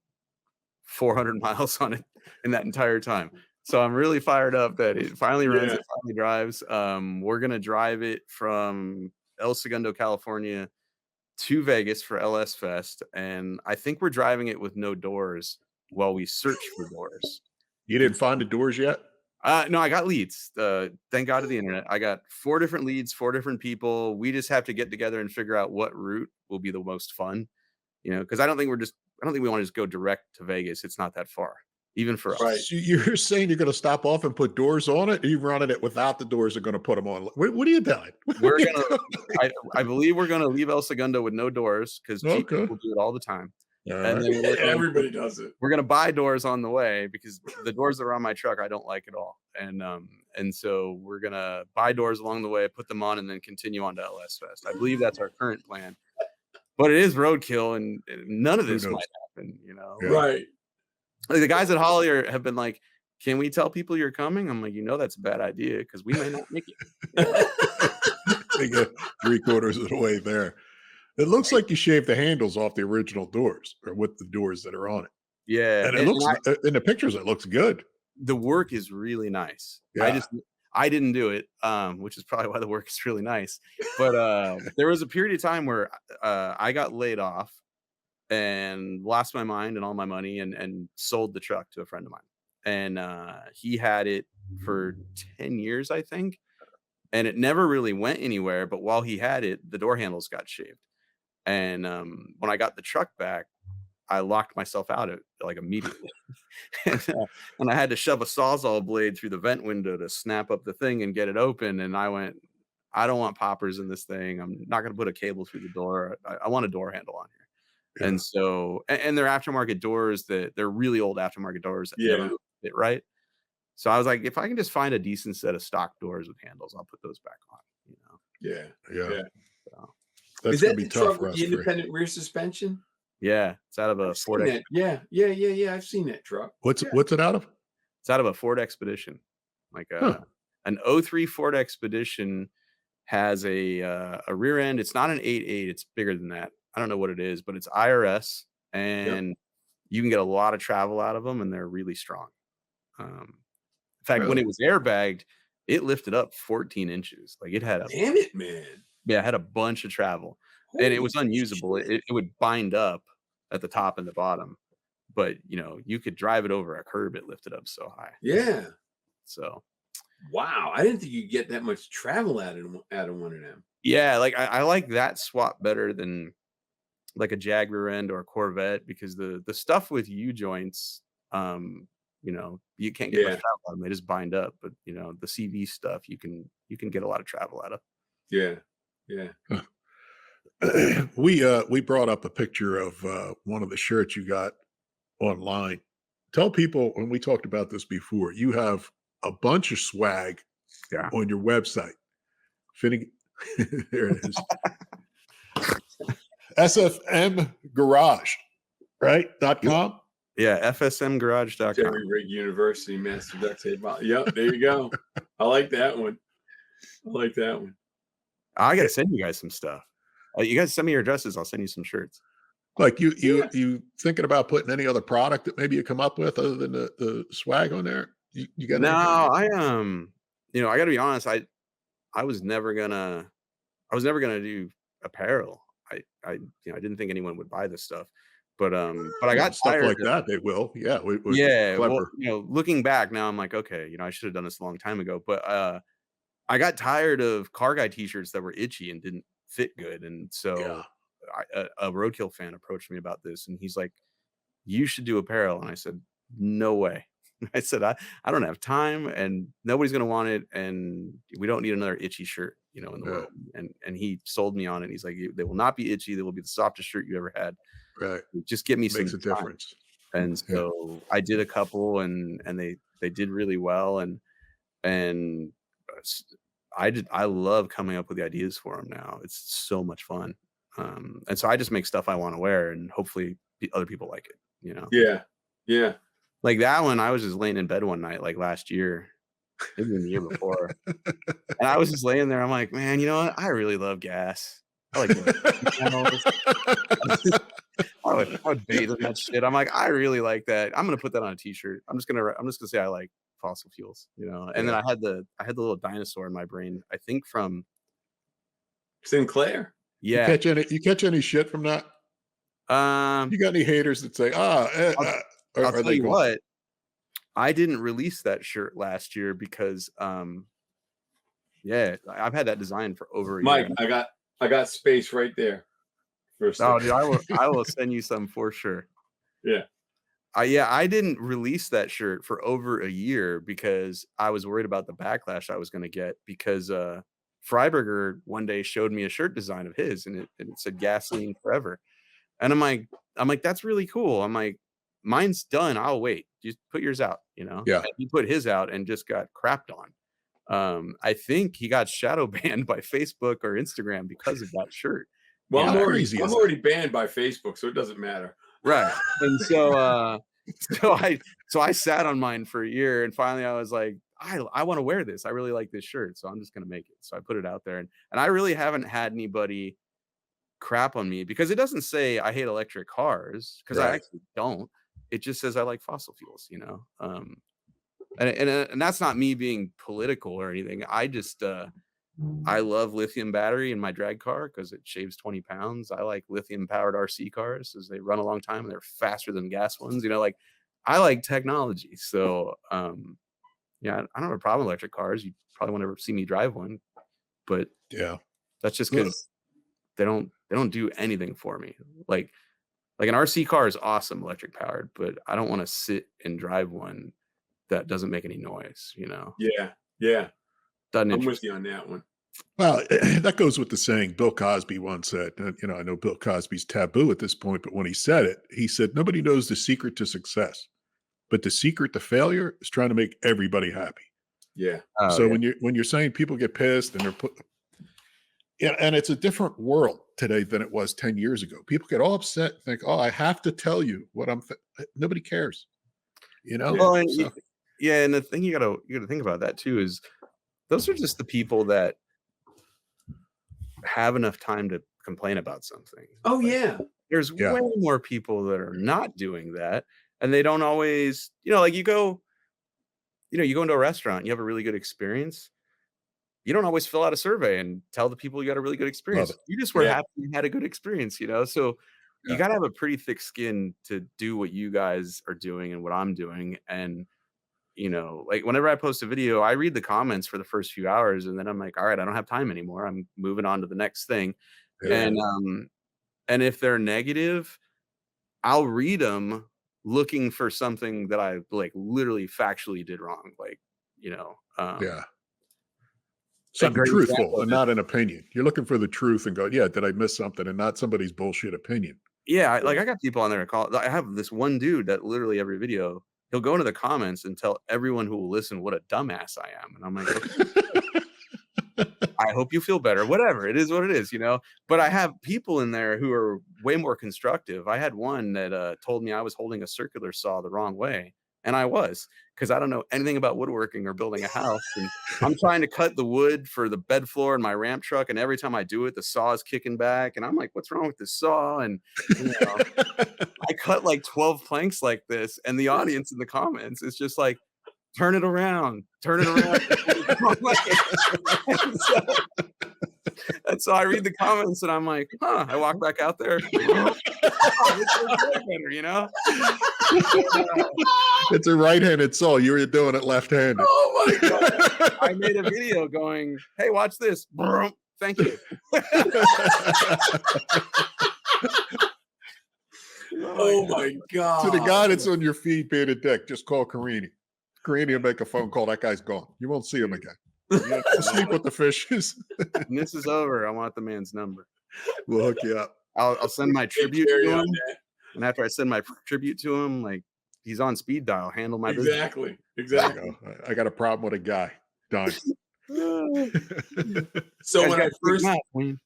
400 miles on it in that entire time. So I'm really fired up that it finally runs, it finally drives. We're going to drive it from El Segundo, California to Vegas for LS Fest. And I think we're driving it with no doors while we search for doors. You didn't find the doors yet? No, I got leads. Thank God to the internet. I got 4 different leads, 4 different people. We just have to get together and figure out what route will be the most fun, because I don't think we want to just go direct to Vegas. It's not that far, even for us. So you're saying you're going to stop off and put doors on it? Or you running it without the doors are going to put them on? What are you doing? I believe we're going to leave El Segundo with no doors because people do it all the time. And then everybody does it. We're going to buy doors on the way because the doors that are on my truck, I don't like at all. And so we're going to buy doors along the way, put them on, and then continue on to LS Fest. I believe that's our current plan. But it is roadkill, and none of this might happen, Right. Like the guys at Hollier have been like, can we tell people you're coming? I'm like, that's a bad idea because we may not make it. They get 3/4 of the way there. It looks like you shaved the handles off the original doors, or with the doors that are on it. Yeah. And it looks, in the pictures, it looks good. The work is really nice. Yeah. I didn't do it, which is probably why the work is really nice. But there was a period of time where I got laid off and lost my mind and all my money and sold the truck to a friend of mine. And he had it for 10 years, I think. And it never really went anywhere. But while he had it, the door handles got shaved. And when I got the truck back, I locked myself out of it immediately. and I had to shove a Sawzall blade through the vent window to snap up the thing and get it open. And I went, I don't want poppers in this thing. I'm not going to put a cable through the door. I want a door handle on here. Yeah. And so, and they're aftermarket doors they're really old aftermarket doors that never fit right. So I was like, if I can just find a decent set of stock doors with handles, I'll put those back on. Yeah. So. That's going to be tough for us. The independent rear suspension? Yeah, it's out of a Ford. Yeah. I've seen that truck. What's it out of? It's out of a Ford Expedition. An 03 Ford Expedition has a rear end. It's not an 8.8. It's bigger than that. I don't know what it is, but it's IRS, and you can get a lot of travel out of them, and they're really strong. In fact, when it was airbagged, it lifted up 14 inches. It had damn it, man. Yeah, it had a bunch of travel. And it was unusable. It would bind up at the top and the bottom, but you could drive it over a curb. It lifted up so high. Yeah. So, wow, I didn't think you get that much travel out of one of them. Yeah, I like that swap better than a Jag rear end or a Corvette because the stuff with U joints, you can't get much travel out of them. They just bind up. But the CV stuff, you can get a lot of travel out of. Yeah. We brought up a picture of one of the shirts you got online. Tell people, when we talked about this before, you have a bunch of swag on your website. Finnegan, there it is. SFM Garage, right? .com. Yeah, FSMgarage.com. Jerry Rig University Master Duct Tape. Yep, there you go. I like that one. I gotta send you guys some stuff. You guys send me your addresses. I'll send you some shirts. You thinking about putting any other product that maybe you come up with other than the swag on there? You got no? I I got to be honest. I was never gonna do apparel. I didn't think anyone would buy this stuff, but I got stuff tired like that. They will. Yeah. Clever. Well, looking back now, I'm like, okay, I should have done this a long time ago. But I got tired of car guy T-shirts that were itchy and didn't fit good. And so a Roadkill fan approached me about this, and he's like, you should do apparel. And I said, no way. I said, I don't have time, and nobody's going to want it, and we don't need another itchy shirt, in the world. And he sold me on it. He's like, they will not be itchy. They will be the softest shirt you ever had. Right. Just give me Makes some a difference. And so I did a couple, and they did really well. And I love coming up with the ideas for them now. It's so much fun. And so I just make stuff I want to wear, and hopefully other people like it, Yeah. Like that one, I was just laying in bed one night, like last year, maybe the year before. And I was just laying there. I'm like, man, you know what? I really love gas. I like I would bathe in that shit. I'm like, I really like that. I'm gonna put that on a t-shirt. I'm just gonna say I like fossil fuels, And then I had the little dinosaur in my brain, I think from Sinclair. Yeah. You catch any shit from that? You got any haters that say, I'll tell you what, I didn't release that shirt last year because I've had that design for over a year. Mike, I got space right there. Oh, dude, I will send you some for sure. Yeah. I didn't release that shirt for over a year because I was worried about the backlash I was going to get, because Freiberger one day showed me a shirt design of his, and it said gasoline forever. And I'm like, that's really cool. I'm like, mine's done. I'll wait. Just put yours out, Yeah. And he put his out and just got crapped on. I think he got shadow banned by Facebook or Instagram because of that shirt. Well, I'm already banned by Facebook, so it doesn't matter. Right. And so I sat on mine for a year, and finally I was like, I want to wear this. I really like this shirt, so I'm just gonna make it. So I put it out there, and I really haven't had anybody crap on me, because it doesn't say I hate electric cars, because I actually don't. It just says I like fossil fuels, and that's not me being political or anything. I just I love lithium battery in my drag car because it shaves 20 pounds. I like lithium powered RC cars as they run a long time and they're faster than gas ones. Like, I like technology. So I don't have a problem with electric cars. You probably won't ever see me drive one, but that's just because they don't do anything for me. Like an RC car is awesome, electric powered, but I don't want to sit and drive one that doesn't make any noise, Yeah. I'm with you on that one. Well, that goes with the saying Bill Cosby once said. I know Bill Cosby's taboo at this point, but when he said it, he said, nobody knows the secret to success, but the secret to failure is trying to make everybody happy. Yeah. When you're saying people get pissed and and it's a different world today than it was 10 years ago. People get all upset and think, I have to tell you what nobody cares. Well, and the thing you gotta think about that too is those are just the people that have enough time to complain about something. Oh, yeah. There's way more people that are not doing that, and they don't always, like you go into a restaurant, you have a really good experience. You don't always fill out a survey and tell the people you got a really good experience. You just were happy you had a good experience, So you got to have a pretty thick skin to do what you guys are doing and what I'm doing. And like whenever I post a video, I read the comments for the first few hours, and then I'm like, all right, I don't have time anymore. I'm moving on to the next thing. Yeah. And if they're negative, I'll read them looking for something that I like literally factually did wrong. Like, something truthful and not an opinion. You're looking for the truth and go, did I miss something, and not somebody's bullshit opinion. Yeah. I got people on there I have this one dude that literally every video, he'll go into the comments and tell everyone who will listen what a dumbass I am. And I'm like, okay, I hope you feel better. Whatever. It is what it is, But I have people in there who are way more constructive. I had one that told me I was holding a circular saw the wrong way. And I was, because I don't know anything about woodworking or building a house. And I'm trying to cut the wood for the bed floor in my ramp truck. And every time I do it, the saw is kicking back. And I'm like, what's wrong with this saw? And I cut like 12 planks like this. And the audience in the comments is just like, turn it around. And so I read the comments and I'm like, I walk back out there. It's a right-handed saw. You were doing it left-handed. Oh my God. I made a video going, hey, watch this. Thank you. Oh my God. To the guy that's on your feed being a dick, just call Carini. Carini will make a phone call. That guy's gone. You won't see him again. Yeah, Sleep with the fishes. when this is over, I want the man's number. We'll hook you up. I'll send my Take tribute care to of him, that. and after I send my tribute to him, like he's on speed dial. Handle my business. Exactly. There Exactly. you go. I got a problem with a guy. Done. So Guys when I got first, freaked out, Wayne.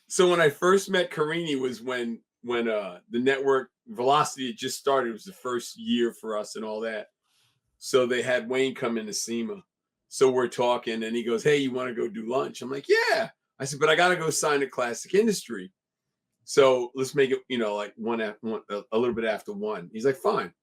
so when I first met Carini was when the network Velocity had just started. It was the first year for us and all that. So they had Wayne come in to SEMA. So we're talking, and he goes, "Hey, you want to go do lunch?" I'm like, "Yeah." I said, "But I got to go sign a Classic Industry. So let's make it, like a little bit after 1." He's like, "Fine."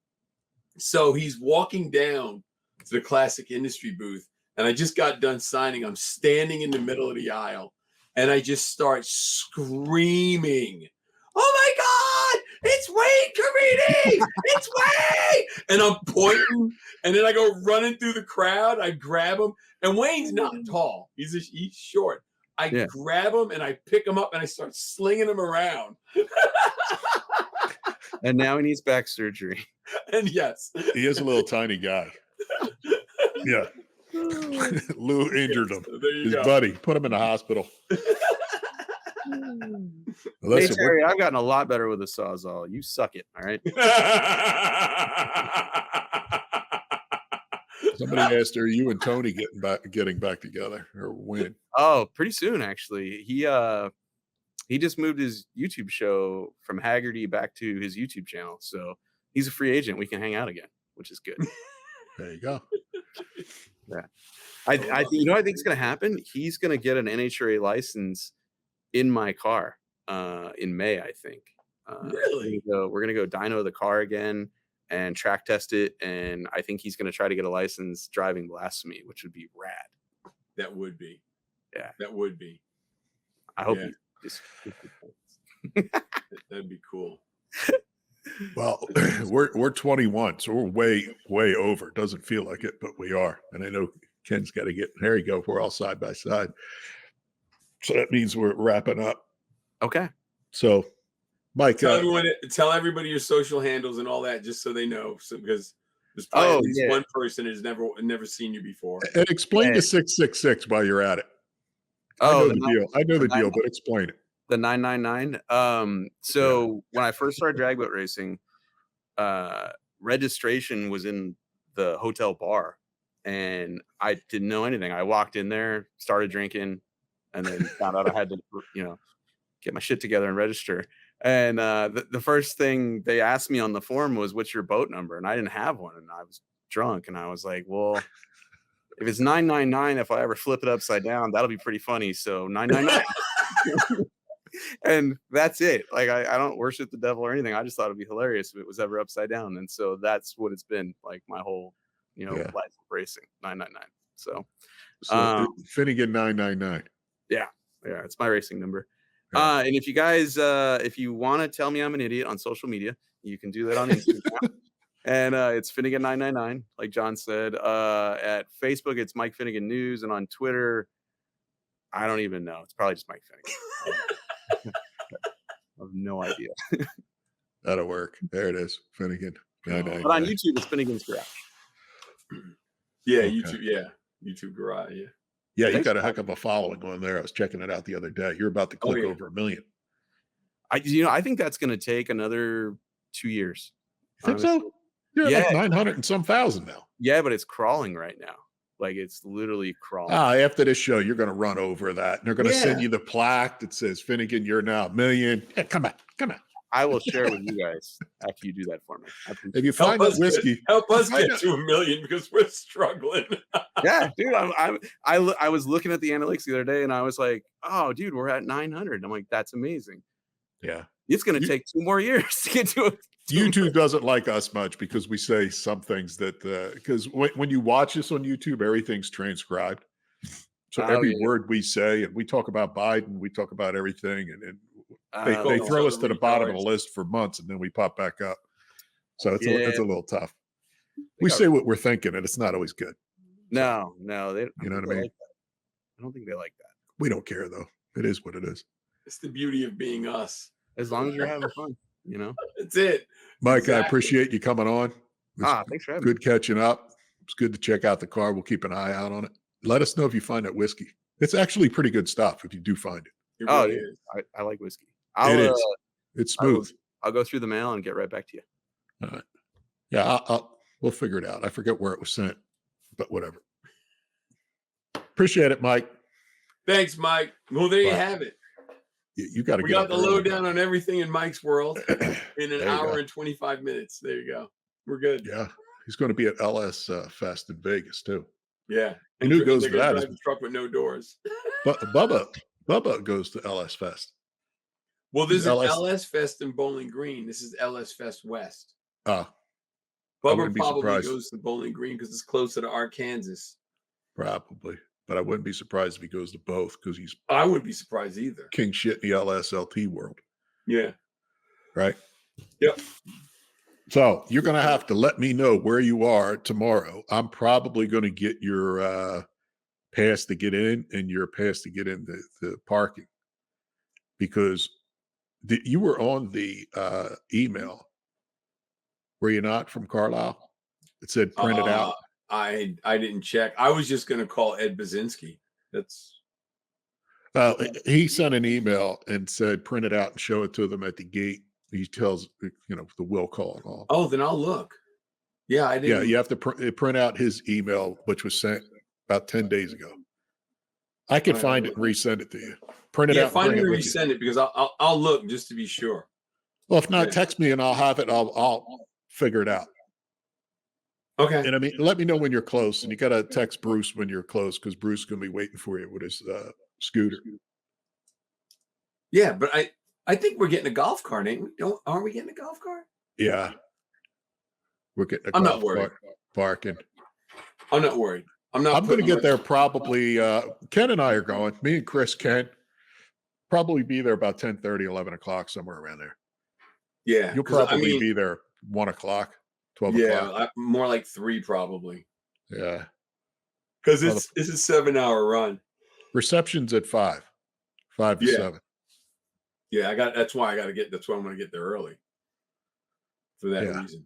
So he's walking down to the Classic Industry booth, and I just got done signing. I'm standing in the middle of the aisle, and I just start screaming, "Oh my God, it's Wayne Carini! It's Wayne!" And I'm pointing, and then I go running through the crowd. I grab him, and Wayne's not tall. He's short. I grab him, and I pick him up, and I start slinging him around. And now he needs back surgery. And yes. He is a little tiny guy. Yeah. Lou injured him. So there you His go. buddy put him in the hospital. Hey, Listen, Terry, I've gotten a lot better with a Sawzall. You suck it, all right? somebody asked, "Are you and Tony getting back together, or when?" Oh, pretty soon, actually. He just moved his YouTube show from Haggerty back to his YouTube channel. So he's a free agent. We can hang out again, which is good. There you go. Yeah. I think is going to happen? He's going to get an NHRA license in my car in May, I think. Really? We're going to go dyno the car again and track test it. And I think he's going to try to get a license driving Blasphemy, which would be rad. That would be. Yeah. That would be. I hope that'd be cool. Well, we're 21, so we're way over. Doesn't feel like it, but we are. And I know Ken's got to get. There you go. We're all side by side. So that means we're wrapping up. Okay. So, Mike, tell everybody your social handles and all that, just so they know. So because there's probably at least one person who's never seen you before. And explain the 666 while you're at it. I know the deal, but explain it. The 999. So when I first started drag boat racing, registration was in the hotel bar, and I didn't know anything. I walked in there, started drinking, and then found out I had to, get my shit together and register. And the first thing they asked me on the form was, "What's your boat number?" And I didn't have one, and I was drunk, and I was like, "Well, if it's 999, if I ever flip it upside down, that'll be pretty funny. So 999." And that's it. Like I don't worship the devil or anything. I just thought it'd be hilarious if it was ever upside down. And so that's what it's been like my whole, life of racing. 999. So Finnegan 999. Yeah, it's my racing number. Yeah. And if you guys, if you want to tell me I'm an idiot on social media, you can do that on Instagram. And it's Finnegan 999, like John said. At Facebook, it's Mike Finnegan News, and on Twitter, I don't even know. It's probably just Mike Finnegan. I have no idea. That'll work. There it is, Finnegan. But on YouTube, it's Finnegan's Garage. Yeah, okay. YouTube. Yeah, YouTube Garage. Yeah. Yeah, you got a heck of a following on there. I was checking it out the other day. You're about to click over 1 million. I think that's going to take another 2 years. You think so? You're at like 900 and some thousand now. Yeah, but it's crawling right now. Like it's literally crawling. After this show, you're going to run over that. And they're going to send you the plaque that says, "Finnegan, you're now 1 million." Yeah, come on. I will share it with you guys after you do that for me. If you find that whiskey, help us get to 1 million because we're struggling. Yeah, dude. I was looking at the analytics the other day and I was like, "Oh, dude, we're at 900." I'm like, "That's amazing." Yeah, it's going to take 2 more years to get to it. YouTube doesn't like us much because we say some things that because when you watch us on YouTube, everything's transcribed. So every word we say, and we talk about Biden, we talk about everything, and they throw us to the bottom of the list for months, and then we pop back up. So it's a little tough. We say what we're thinking, and it's not always good. No, they, you know what I mean? Like I don't think they like that. We don't care though. It is what it is. It's the beauty of being us. As long as you're having fun, you know. That's it. Mike, Exactly. I appreciate you coming on. It's Thanks for having me. good catching up. It's good to check out the car. We'll keep an eye out on it. Let us know if you find that whiskey. It's actually pretty good stuff if you do find it. It really is. I like whiskey. It is. It's smooth. I'll go through the mail and get right back to you. All right. Yeah, we'll figure it out. I forget where it was sent, but whatever. Appreciate it, Mike. Thanks, Mike. Well, there you have it. You got to We get got up the early. lowdown on everything in Mike's world in an There you hour go. and 25 minutes. There you go. We're good. Yeah, he's going to be at LS Fest in Vegas too. Yeah. And who goes they're to gonna that? drive the truck with no doors. But Bubba goes to LS Fest. Well, there's an LS LS Fest in Bowling Green. This is LS Fest West. I Bubba wouldn't be probably surprised. goes to Bowling Green because it's closer to Arkansas. Probably, but I wouldn't be surprised if he goes to both because he's I wouldn't be surprised either. king shit in the LSLT world, Yeah. right? Yep. So you're going to have to let me know where you are tomorrow. I'm probably going to get your pass to get in and your pass to get in the parking because you were on the email. Were you not from Carlisle? It said print it out. I didn't check. I was just going to call Ed Bazinski. That's He sent an email and said print it out and show it to them at the gate. He tells the will call and all. Oh, then I'll look. Yeah, I didn't. Yeah, you have to print out his email, which was sent about 10 days ago. I can find it and resend it to you. Print it out. Find it and with you. resend it because I'll look just to be sure. Well, if not, text me and I'll have it. I'll figure it out. Okay. And I mean, let me know when you're close. And you got to text Bruce when you're close because Bruce is going to be waiting for you with his scooter. Yeah, but I think we're getting a golf cart, ain't we? Aren't we getting a golf cart? Yeah. We're getting a I'm golf not worried. cart parking. I'm not worried. I'm going to get there probably. Ken and I are going. Me and Chris Ken probably be there about 10:30, 11 o'clock, somewhere around there. Yeah. You'll probably be there 1 o'clock, 12 o'clock. Yeah, more like 3 probably. Yeah. Because it's a 7-hour run. Reception's at 5 to 7. Yeah, that's why I'm going to get there early. For that reason.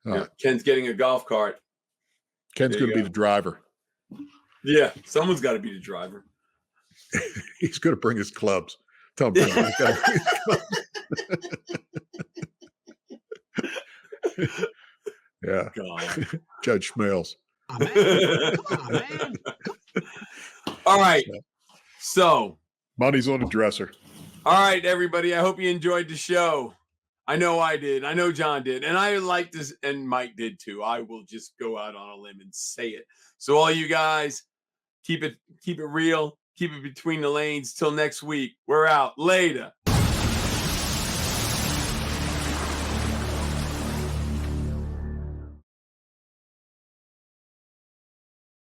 Yeah. Ken's getting a golf cart. Ken's going to be the driver. Yeah, someone's got to be the driver. He's going to bring his clubs. Tell him he's got to bring his clubs. Yeah. God. Judge Schmales. Oh, man. All right. So money's on the dresser. All right, everybody. I hope you enjoyed the show. I know I did. I know John did. And I like this, and Mike did too. I will just go out on a limb and say it. So all you guys, keep it real. Keep it between the lanes. Till next week. We're out. Later.